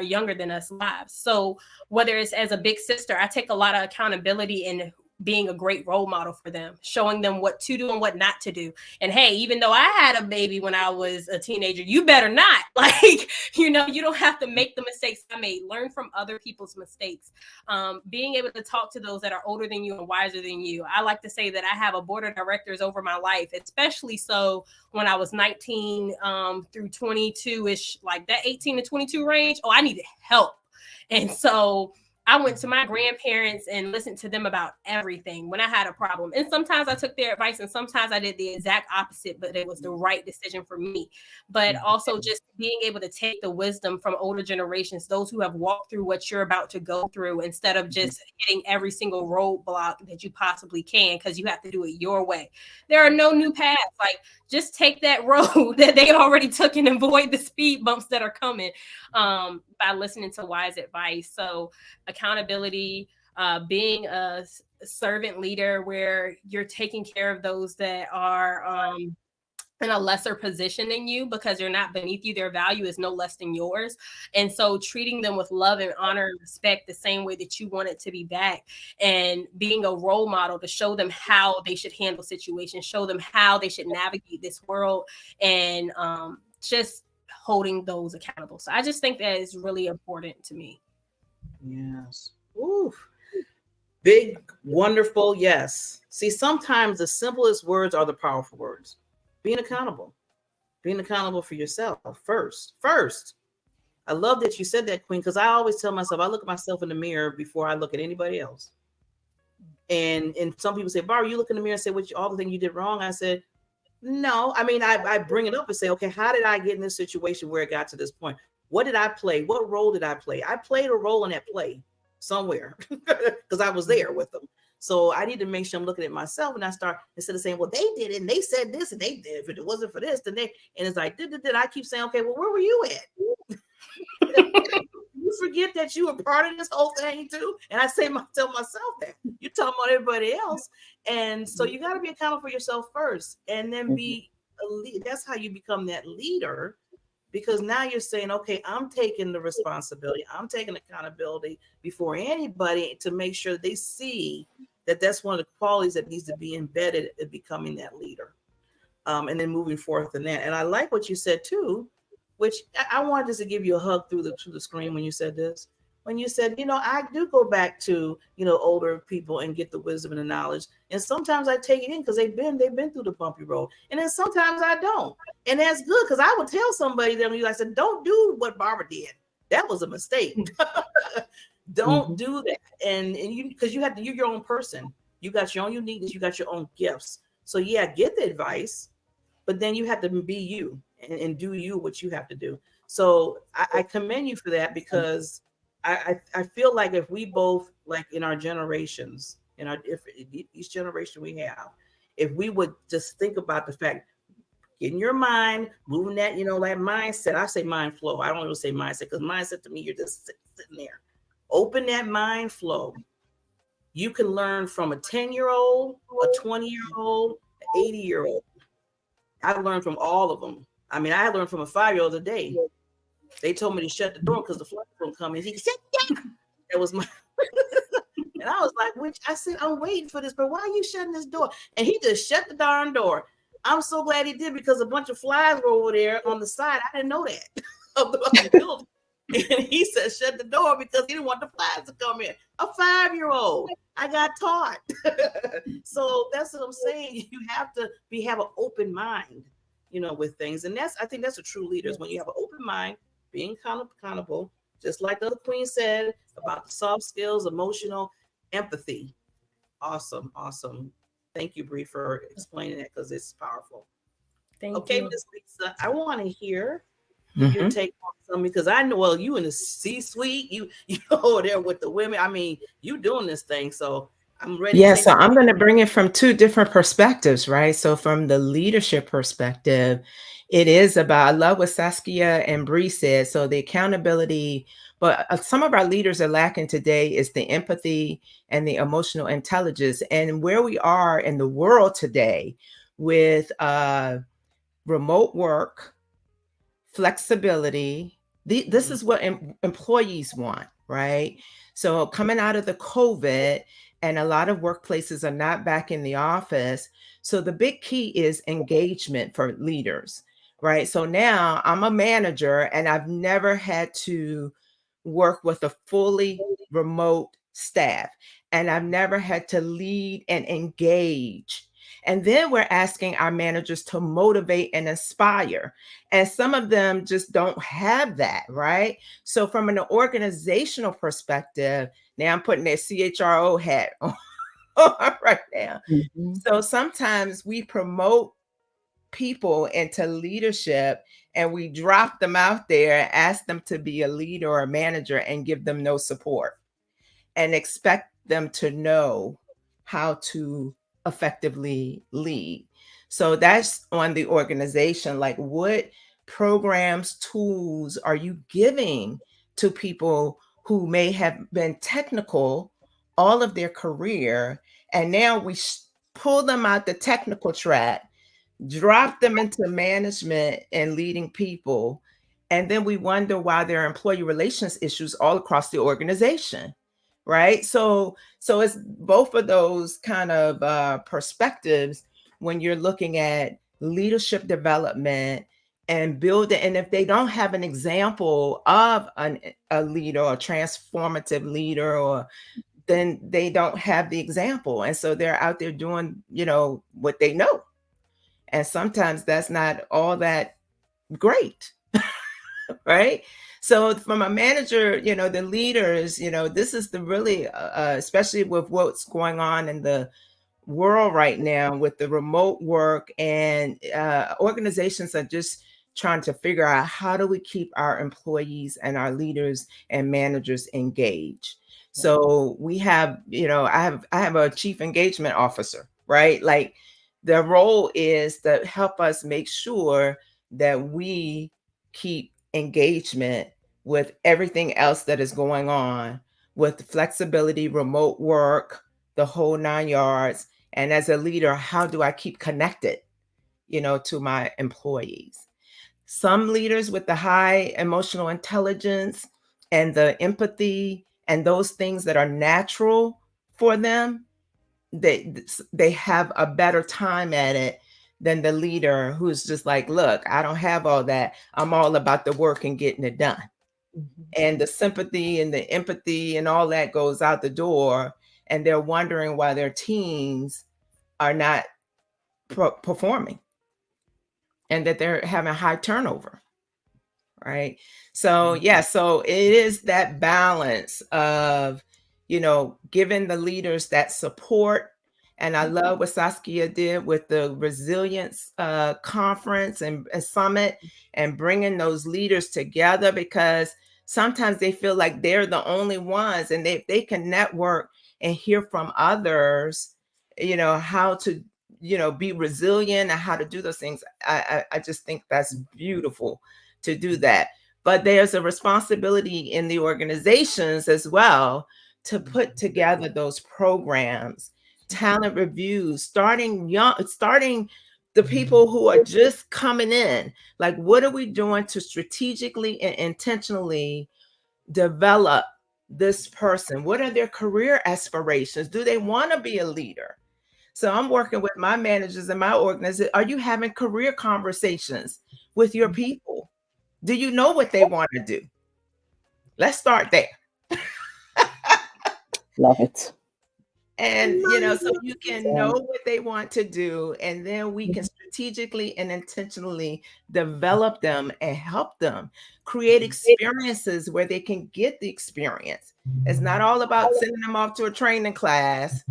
younger than us lives. So whether it's as a big sister, I take a lot of accountability in being a great role model for them, showing them what to do and what not to do. And hey, even though I had a baby when I was a teenager, you better not. Like, you don't have to make the mistakes I made. Learn from other people's mistakes. Being able to talk to those that are older than you and wiser than you. I like to say that I have a board of directors over my life, especially so when I was 19 through 22-ish, like that 18 to 22 range. Oh, I needed help. And so I went to my grandparents and listened to them about everything when I had a problem. And sometimes I took their advice and sometimes I did the exact opposite, but it was the right decision for me. But also just being able to take the wisdom from older generations, those who have walked through what you're about to go through, instead of just hitting every single roadblock that you possibly can, because you have to do it your way. There are no new paths. Like, just take that road that they already took and avoid the speed bumps that are coming by listening to wise advice. So accountability, being a servant leader where you're taking care of those that are in a lesser position than you, because you're not beneath you. Their value is no less than yours. And so treating them with love and honor and respect the same way that you want it to be back, and being a role model to show them how they should handle situations, show them how they should navigate this world, and just holding those accountable. So I just think that is really important to me. Yes. Ooh. Big, wonderful. Yes. See, sometimes the simplest words are the powerful words. Being accountable for yourself first. I love that you said that, Queen, because I always tell myself, I look at myself in the mirror before I look at anybody else. And some people say, Barbara, you look in the mirror and say, all the things you did wrong. I said, no. I mean, I bring it up and say, okay, how did I get in this situation where it got to this point? What did I play? What role did I play? I played a role in that play somewhere because I was there with them. So I need to make sure I'm looking at myself, and I start, instead of saying, well, they did it and they said this and they did, if it wasn't for this, then they, and it's like, did I keep saying, okay, well, where were you at? You forget that you were part of this whole thing too. And I tell myself that. You're talking about everybody else. And so you got to be accountable for yourself first, and then be a lead. That's how you become that leader, because now you're saying, okay, I'm taking the responsibility. I'm taking accountability before anybody, to make sure they see that that's one of the qualities that needs to be embedded in becoming that leader. And then moving forth in that. And I like what you said too, which I wanted just to give you a hug through the screen when you said this. When you said, I do go back to, older people and get the wisdom and the knowledge. And sometimes I take it in because they've been through the bumpy road. And then sometimes I don't. And that's good, because I would tell somebody that, I said, don't do what Barbara did. That was a mistake. Don't do that. And you, because you're your own person. You got your own uniqueness. You got your own gifts. So yeah, get the advice, but then you have to be you and do you what you have to do. So I commend you for that, because I feel like if we both, like in our generations, if each generation we have, if we would just think about the fact, getting your mind moving, that that mindset. I say mind flow. I don't even say mindset, because mindset to me, you're just sitting there. Open that mind flow. You can learn from a 10-year-old, a 20-year-old, an 80-year-old. I've learned from all of them. I mean, I learned from a 5-year-old today. They told me to shut the door because the flies were coming. He said, yeah. That was my and I was like, I said, I'm waiting for this, but why are you shutting this door? And he just shut the darn door. I'm so glad he did, because a bunch of flies were over there on the side. I didn't know that of the building. And he said, shut the door, because he didn't want the flies to come in. A 5-year-old. I got taught. So that's what I'm saying. You have to have an open mind, with things. And I think that's a true leader, is when you have an open mind, being accountable, just like the other queen said about the soft skills, emotional, empathy. Awesome. Thank you, Bri, for explaining that, because it's powerful. Thank Okay, you. Miss Lisa, I want to hear your take on something, because I know, well, you in the C-suite, you over there with the women. I mean, you doing this thing, so I'm ready to Yeah, take so the. I'm going to bring it from two different perspectives, right? So from the leadership perspective, it is about, I love what Saskia and Bri said. So the accountability, but some of our leaders are lacking today is the empathy and the emotional intelligence. And where we are in the world today with remote work, flexibility. This is what employees want, right? So coming out of the COVID, and a lot of workplaces are not back in the office. So the big key is engagement for leaders, right? So now I'm a manager and I've never had to work with a fully remote staff, and I've never had to lead and engage. And then we're asking our managers to motivate and inspire. And some of them just don't have that, right? So, from an organizational perspective, now I'm putting that CHRO hat on right now. Mm-hmm. So, sometimes we promote people into leadership and we drop them out there, ask them to be a leader or a manager, and give them no support and expect them to know how to effectively lead. So that's on the organization. Like, what programs, tools are you giving to people who may have been technical all of their career? And now we pull them out the technical track, drop them into management and leading people. And then we wonder why there are employee relations issues all across the organization, right? So it's both of those kind of perspectives when you're looking at leadership development and building. And if they don't have an example of a leader or a transformative leader, or then they don't have the example, and so they're out there doing what they know, and sometimes that's not all that great. Right? So from a manager, the leaders, this is the really, especially with what's going on in the world right now with the remote work, and organizations are just trying to figure out, how do we keep our employees and our leaders and managers engaged? So we have, I have a chief engagement officer, right? Like, the role is to help us make sure that we keep engagement with everything else that is going on with flexibility, remote work, the whole 9 yards. And as a leader, how do I keep connected, to my employees? Some leaders with the high emotional intelligence and the empathy and those things that are natural for them, they have a better time at it than the leader who's just like, look, I don't have all that. I'm all about the work and getting it done. Mm-hmm. And the sympathy and the empathy and all that goes out the door, and they're wondering why their teams are not performing and that they're having high turnover, right? So yeah, so it is that balance of giving the leaders that support. And I love what Saskia did with the resilience conference and summit, and bringing those leaders together, because sometimes they feel like they're the only ones, and they can network and hear from others, how to be resilient and how to do those things. I just think that's beautiful to do that. But there's a responsibility in the organizations as well to put together those programs, talent reviews, starting the people who are just coming in. Like, what are we doing to strategically and intentionally develop this person? What are their career aspirations? Do they want to be a leader? So I'm working with my managers and my organization. Are you having career conversations with your people? Do you know what they want to do? Let's start there. Love it. And, so you can know what they want to do, and then we can strategically and intentionally develop them and help them create experiences where they can get the experience. It's not all about sending them off to a training class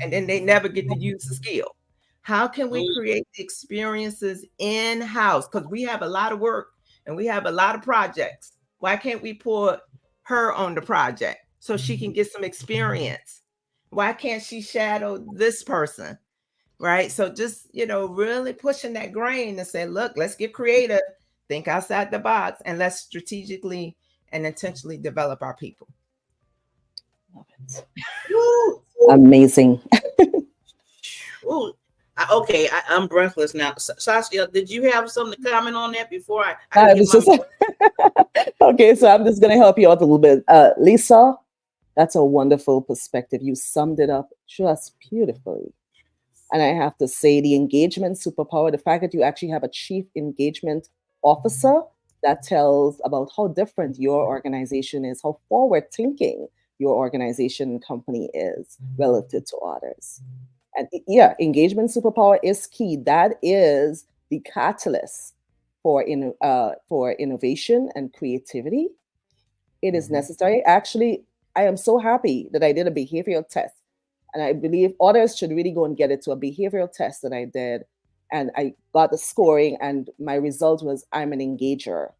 and then they never get to use the skill. How can we create the experiences in-house? Because we have a lot of work and we have a lot of projects. Why can't we put her on the project so she can get some experience? Why can't she shadow this person? Right? So just, really pushing that grain and say, look, let's get creative, think outside the box, and let's strategically and intentionally develop our people. Love it. Amazing. Ooh. Okay, I'm breathless now. Saskia, did you have something to comment on that before I Okay, so I'm just going to help you out a little bit. Lisa, that's a wonderful perspective. You summed it up just beautifully. And I have to say, the engagement superpower, the fact that you actually have a chief engagement officer that tells about how different your organization is, how forward thinking your organization and company is relative to others. And yeah, engagement superpower is key. That is the catalyst for innovation and creativity. It is necessary. Actually, I am so happy that I did a behavioral test. And I believe others should really go and get it to a behavioral test that I did. And I got the scoring, and my result was I'm an engager.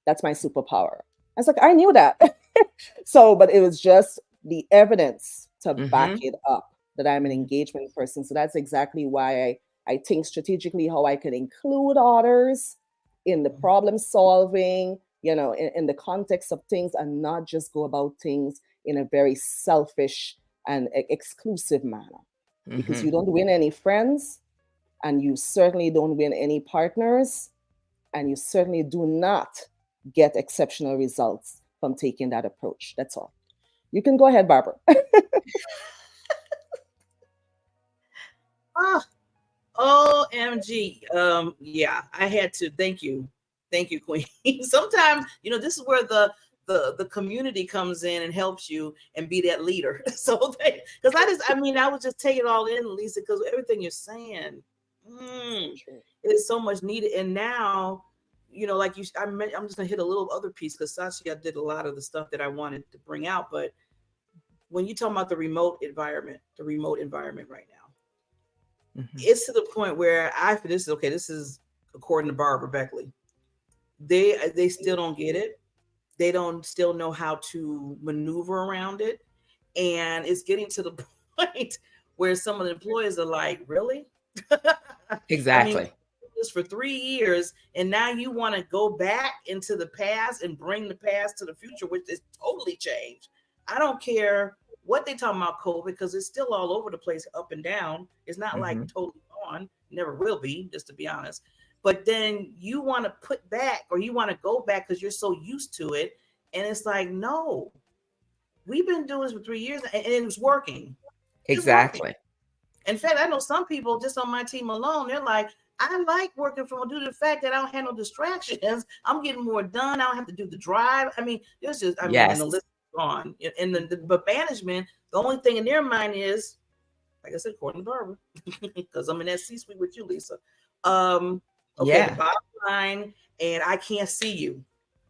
That's my superpower. I was like, I knew that. But it was just the evidence to back it up that I'm an engagement person. So that's exactly why I think strategically how I can include others in the problem solving, in the context of things, and not just go about things in a very selfish and exclusive manner. Because you don't win any friends, and you certainly don't win any partners, and you certainly do not get exceptional results from taking that approach. That's all. You can go ahead, Barbara. OMG. Yeah, I had to thank you, Queen. Sometimes, this is where the community comes in and helps you and be that leader. So because I was just taking it all in, Lisa, because everything you're saying is so much needed. And now, like I'm just gonna hit a little other piece, because Saskia did a lot of the stuff that I wanted to bring out. But when you talk about the remote environment right now, it's to the point where this is according to Barbara Beckley. They still don't get it. They don't still know how to maneuver around it. And it's getting to the point where some of the employees are like, really? Exactly. This for 3 years, and now you want to go back into the past and bring the past to the future, which is totally changed. I don't care what they talking about COVID, because it's still all over the place, up and down. It's not like totally gone, never will be, just to be honest. But then you want to put back, or you want to go back because you're so used to it. And it's like, no, we've been doing this for 3 years and it was working. Exactly. In fact, I know some people just on my team alone, they're like, I like working from home due to the fact that I don't have no distractions. I'm getting more done. I don't have to do the drive. There's just, and the list is on. And the management, the only thing in their mind is, like I said, according to Barbara, because I'm in that C-suite with you, Lisa. The bottom line, and I can't see you.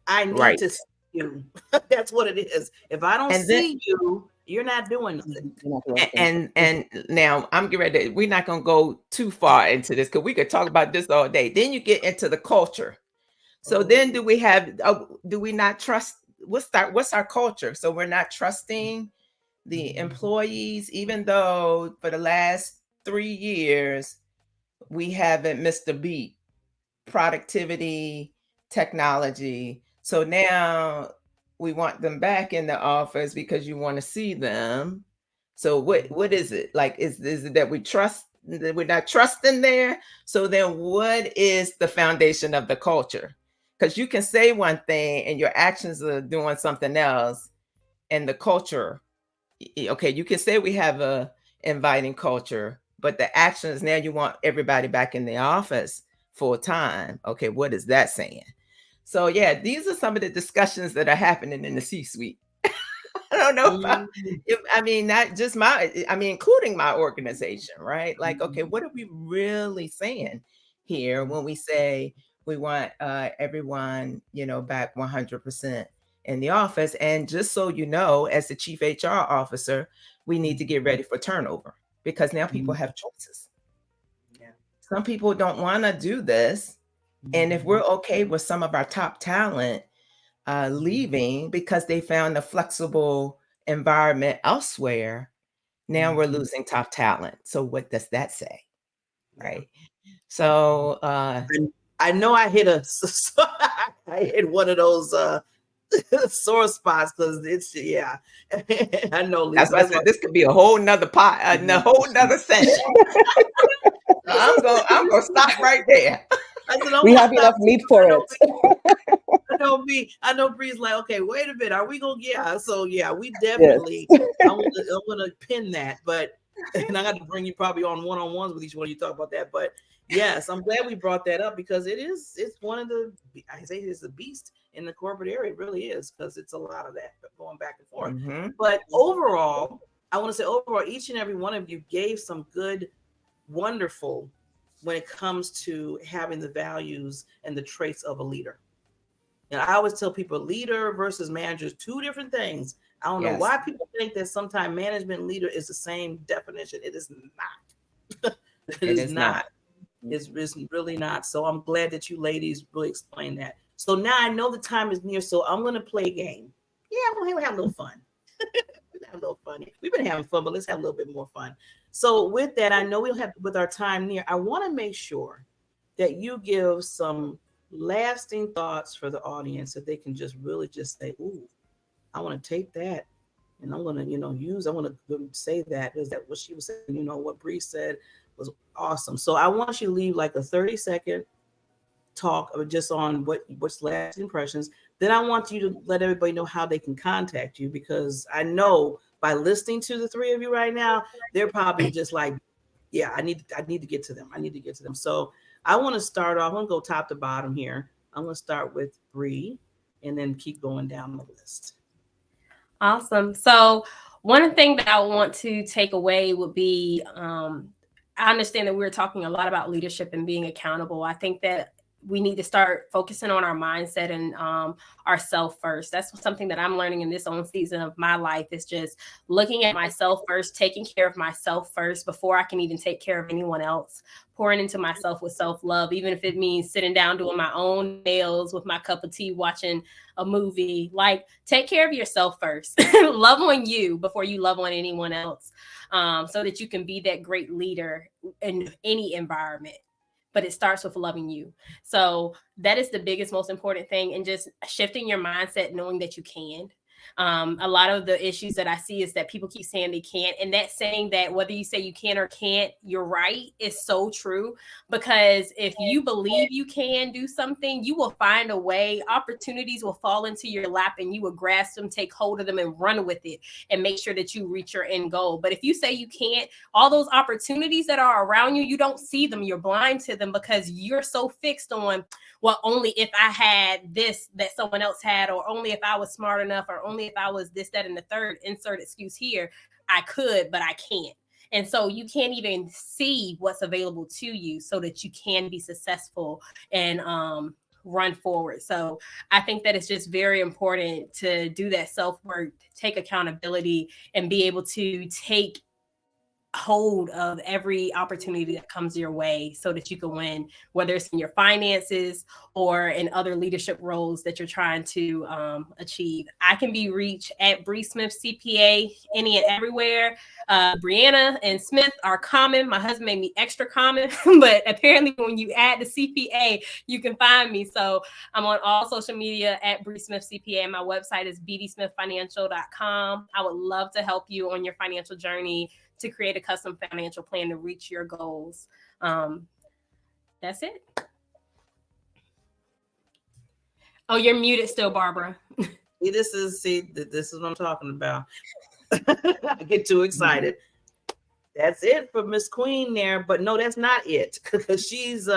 I need to see you. That's what it is. If I don't see you, you're not doing nothing. And now I'm getting ready. We're not going to go too far into this, because we could talk about this all day. Then you get into the culture. So then do we not trust? What's our culture? So we're not trusting the employees, even though for the last 3 years, we haven't missed a beat. Productivity, technology. So now we want them back in the office because you want to see them. So what is it? Like, is it that we're not trusting there? So then what is the foundation of the culture? Because you can say one thing and your actions are doing something else. And the culture, okay, you can say we have a inviting culture, but the actions, now you want everybody back in the office full time. Okay, what is that saying? So yeah, these are some of the discussions that are happening in the C-suite. I don't know not just including my organization, right? Like, okay, what are we really saying here when we say we want everyone, back 100% in the office? And just so you know, as the chief HR officer, we need to get ready for turnover, because now people have choices. some people don't want to do this. And if we're okay with some of our top talent leaving because they found a flexible environment elsewhere, now we're losing top talent. So what does that say? Right. So I know I hit I hit one of those sore spots because it's I know, Lisa. That's why this could be a whole nother pot, a whole nother session. I'm gonna stop right there. We have enough meat for it. I know Bri's like, okay, wait a minute, are we gonna so we definitely I'm gonna pin that, but and I got to bring you probably on one-on-ones with each one of you talk about that. But yes, I'm glad we brought that up because it's one of the, I say it's a beast in the corporate area. It really is, because it's a lot of that going back and forth. Mm-hmm. But overall, I want to say overall, each and every one of you gave some good, wonderful when it comes to having the values and the traits of a leader. And I always tell people, leader versus manager is two different things. I don't know why people think that sometimes management and leader is the same definition. It is not. it is not. It's really not. So I'm glad that you ladies really explained that. So now I know the time is near, so I'm going to play a game. Yeah, we'll have a little fun. Have a little fun. We've been having fun, but let's have a little bit more fun. So with that, I know we'll have, with our time near, I want to make sure that you give some lasting thoughts for the audience that they can just really just say, ooh, I want to take that and I'm going to, I want to say that, because that what she was saying, what Bri said was awesome. So I want you to leave like a 30-second talk just on what's last impressions. Then I want you to let everybody know how they can contact you, because I know by listening to the three of you right now, they're probably just like, yeah, I need to get to them. I need to get to them. So I want to start off. I'm going to go top to bottom here. I'm going to start with Bri and then keep going down the list. Awesome. So one thing that I want to take away would be, I understand that we're talking a lot about leadership and being accountable. I think that we need to start focusing on our mindset and ourself first. That's something that I'm learning in this own season of my life, is just looking at myself first, taking care of myself first before I can even take care of anyone else, pouring into myself with self-love, even if it means sitting down, doing my own nails with my cup of tea, watching a movie. Like, take care of yourself first. Love on you before you love on anyone else, so that you can be that great leader in any environment. But it starts with loving you. So that is the biggest, most important thing. And just shifting your mindset, knowing that you can. A lot of the issues that I see is that people keep saying they can't. And that saying that whether you say you can or can't, you're right, is so true. Because if you believe you can do something, you will find a way. Opportunities will fall into your lap and you will grasp them, take hold of them and run with it and make sure that you reach your end goal. But if you say you can't, all those opportunities that are around you, you don't see them. You're blind to them because you're so fixed on, well, only if I had this that someone else had, or only if I was smart enough, or only if I was this, that, and the third, insert excuse here, I could, but I can't. And so you can't even see what's available to you so that you can be successful and run forward. So I think that it's just very important to do that self-work, take accountability, and be able to take hold of every opportunity that comes your way so that you can win, whether it's in your finances or in other leadership roles that you're trying to achieve. I can be reached at Bri Smith CPA any and everywhere. Brianna and Smith are common. My husband made me extra common, but apparently when you add the CPA, you can find me. So I'm on all social media at Bri Smith CPA. My website is bdsmithfinancial.com. I would love to help you on your financial journey to create a custom financial plan to reach your goals. That's it. Oh, you're muted still, Barbara. This is what I'm talking about. I get too excited. That's it for Miss Queen there, but no, that's not it, because she's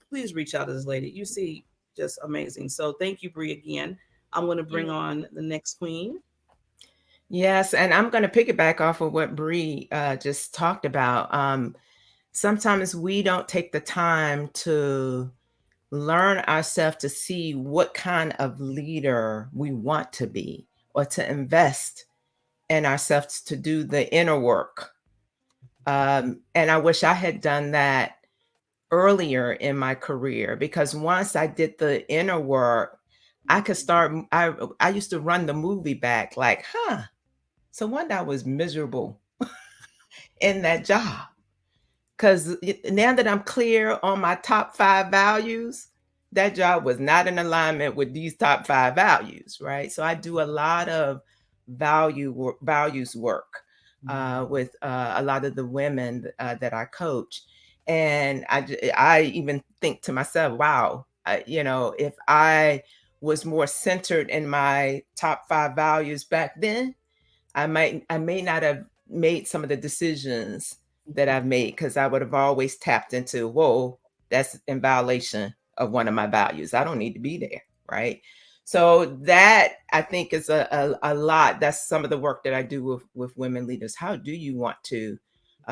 please reach out to this lady. You see, just amazing. So thank you, Bri, again. I'm going to bring on the next queen. Yes, and I'm going to piggyback off of what Bri just talked about. Sometimes we don't take the time to learn ourselves to see what kind of leader we want to be, or to invest in ourselves to do the inner work. And I wish I had done that earlier in my career, because once I did the inner work, I could start. I used to run the movie back like, so one I was miserable in that job. Because now that I'm clear on my top 5 values, that job was not in alignment with these top 5 values, right? So I do a lot of values work with a lot of the women that I coach. And I even think to myself, wow, if I was more centered in my top 5 values back then, I may not have made some of the decisions that I've made, because I would have always tapped into, whoa, that's in violation of one of my values. I don't need to be there, right? So that, I think, is a lot. That's some of the work that I do with women leaders. How do you want to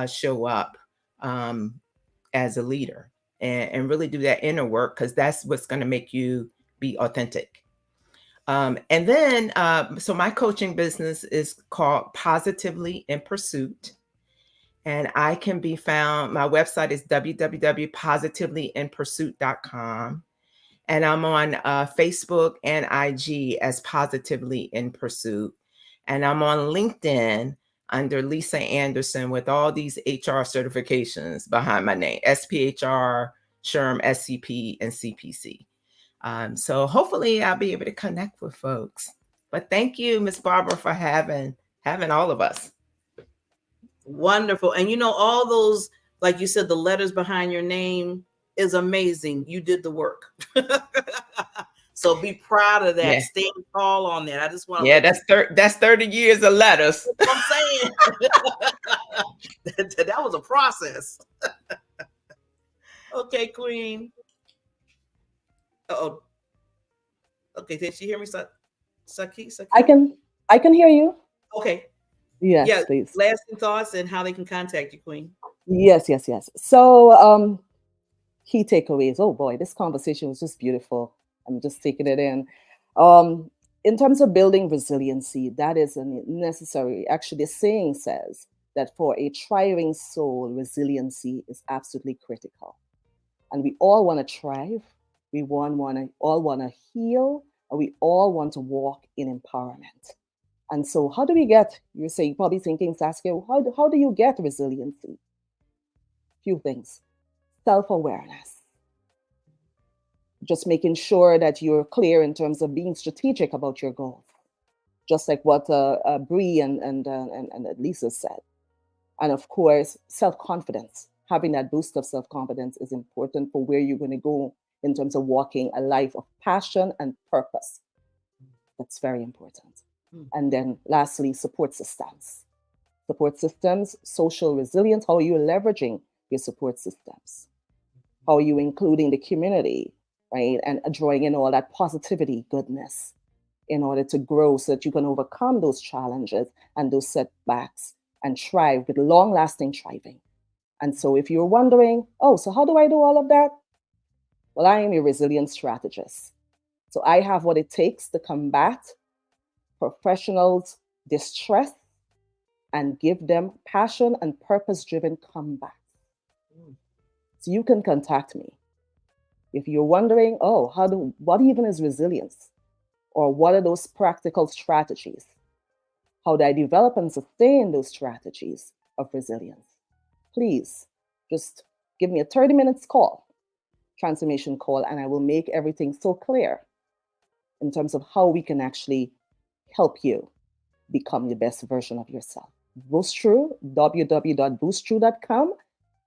show up as a leader, and really do that inner work, because that's what's going to make you be authentic. And then, so my coaching business is called Positively in Pursuit. And I can be found, my website is www.positivelyinpursuit.com. And I'm on Facebook and IG as Positively in Pursuit. And I'm on LinkedIn under Lisa Anderson with all these HR certifications behind my name: SPHR, SHRM, SCP, and CPC. So hopefully I'll be able to connect with folks. But thank you, Ms. Barbara, for having all of us. Wonderful. And all those, like you said, the letters behind your name is amazing. You did the work. So be proud of that. Yeah. Stand tall on that. I just want to. Yeah, that's 30 years of letters. That's what I'm saying. That was a process. Okay, Queen. Oh. Okay, did she hear me, Saki? I can hear you. Okay. Yes, please. Lasting thoughts and how they can contact you, Queen. Yes. So, key takeaways. Oh boy, this conversation was just beautiful. I'm just taking it in. In terms of building resiliency, that is necessary. Actually, the saying says that for a thriving soul, resiliency is absolutely critical. And we all want to thrive. We all want to heal, and we all want to walk in empowerment. And so, how do we get? You're saying, probably thinking, Saskia, how do you get resiliency? Few things: self-awareness, just making sure that you're clear in terms of being strategic about your goals, just like what Bri and Lisa said. And of course, self-confidence. Having that boost of self-confidence is important for where you're going to go in terms of walking a life of passion and purpose. That's very important. And then lastly, support systems. Support systems, social resilience. How are you leveraging your support systems? How are you including the community, right? And drawing in all that positivity, goodness, in order to grow so that you can overcome those challenges and those setbacks and thrive with long-lasting thriving. And so if you're wondering, so how do I do all of that? Well, I am a resilience strategist. So I have what it takes to combat professionals' distress and give them passion and purpose-driven comeback. So you can contact me. If you're wondering, what even is resilience? Or what are those practical strategies? How do I develop and sustain those strategies of resilience? Please just give me a 30 minutes transformation call, and I will make everything so clear in terms of how we can actually help you become the best version of yourself. Boostru, www.boostru.com.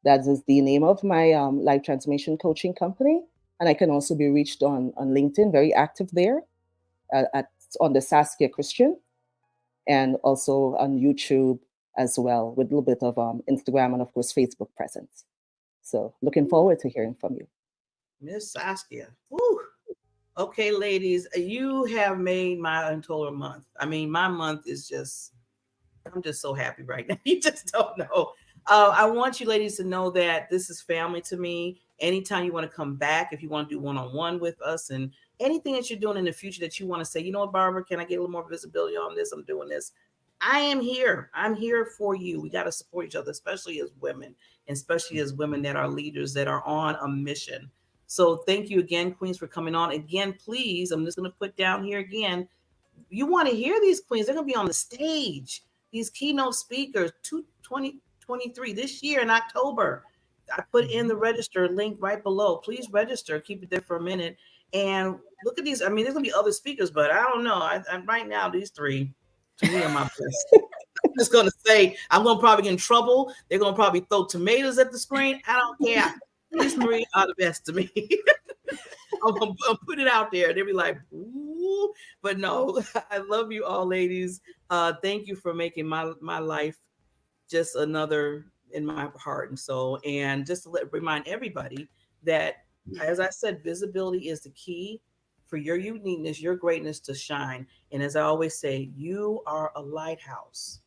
That is the name of my life transformation coaching company. And I can also be reached on LinkedIn, very active there, on the Saskia Christian, and also on YouTube as well, with a little bit of Instagram and, of course, Facebook presence. So looking forward to hearing from you. Miss Saskia. Woo. Okay, ladies, you have made my entire month. I mean, my month is I'm just so happy right now. You just don't know. I want you ladies to know that this is family to me. Anytime you want to come back, if you want to do one-on-one with us, and anything that you're doing in the future that you want to say, you know what, Barbara, can I get a little more visibility on this? I'm doing this. I am here. I'm here for you. We got to support each other, especially as women, and especially as women that are leaders that are on a mission. So thank you again, Queens, for coming on. Again, please, I'm just going to put down here again, you want to hear these queens, they're going to be on the stage. These keynote speakers, 2023 this year in October. I put in the register link right below. Please register. Keep it there for a minute. And look at these. I mean, there's going to be other speakers, but I don't know. Right now, these three, to me, are my best. I'm just going to say, I'm going to probably get in trouble. They're going to probably throw tomatoes at the screen. I don't care. These three are the best to me. I'll put it out there. They'll be like, ooh. But no, I love you all, ladies. Thank you for making my life just another in my heart and soul. And just to remind everybody that, as I said, visibility is the key for your uniqueness, your greatness to shine. And as I always say, you are a lighthouse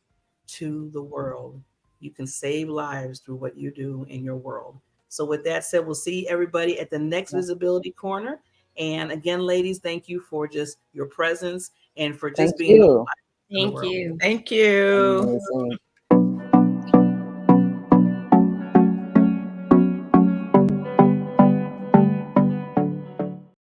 to the world. You can save lives through what you do in your world. So with that said, we'll see everybody at the next Visibility Corner. And again, ladies, thank you for just your presence and for just being you. Thank you. Thank you. Amazing.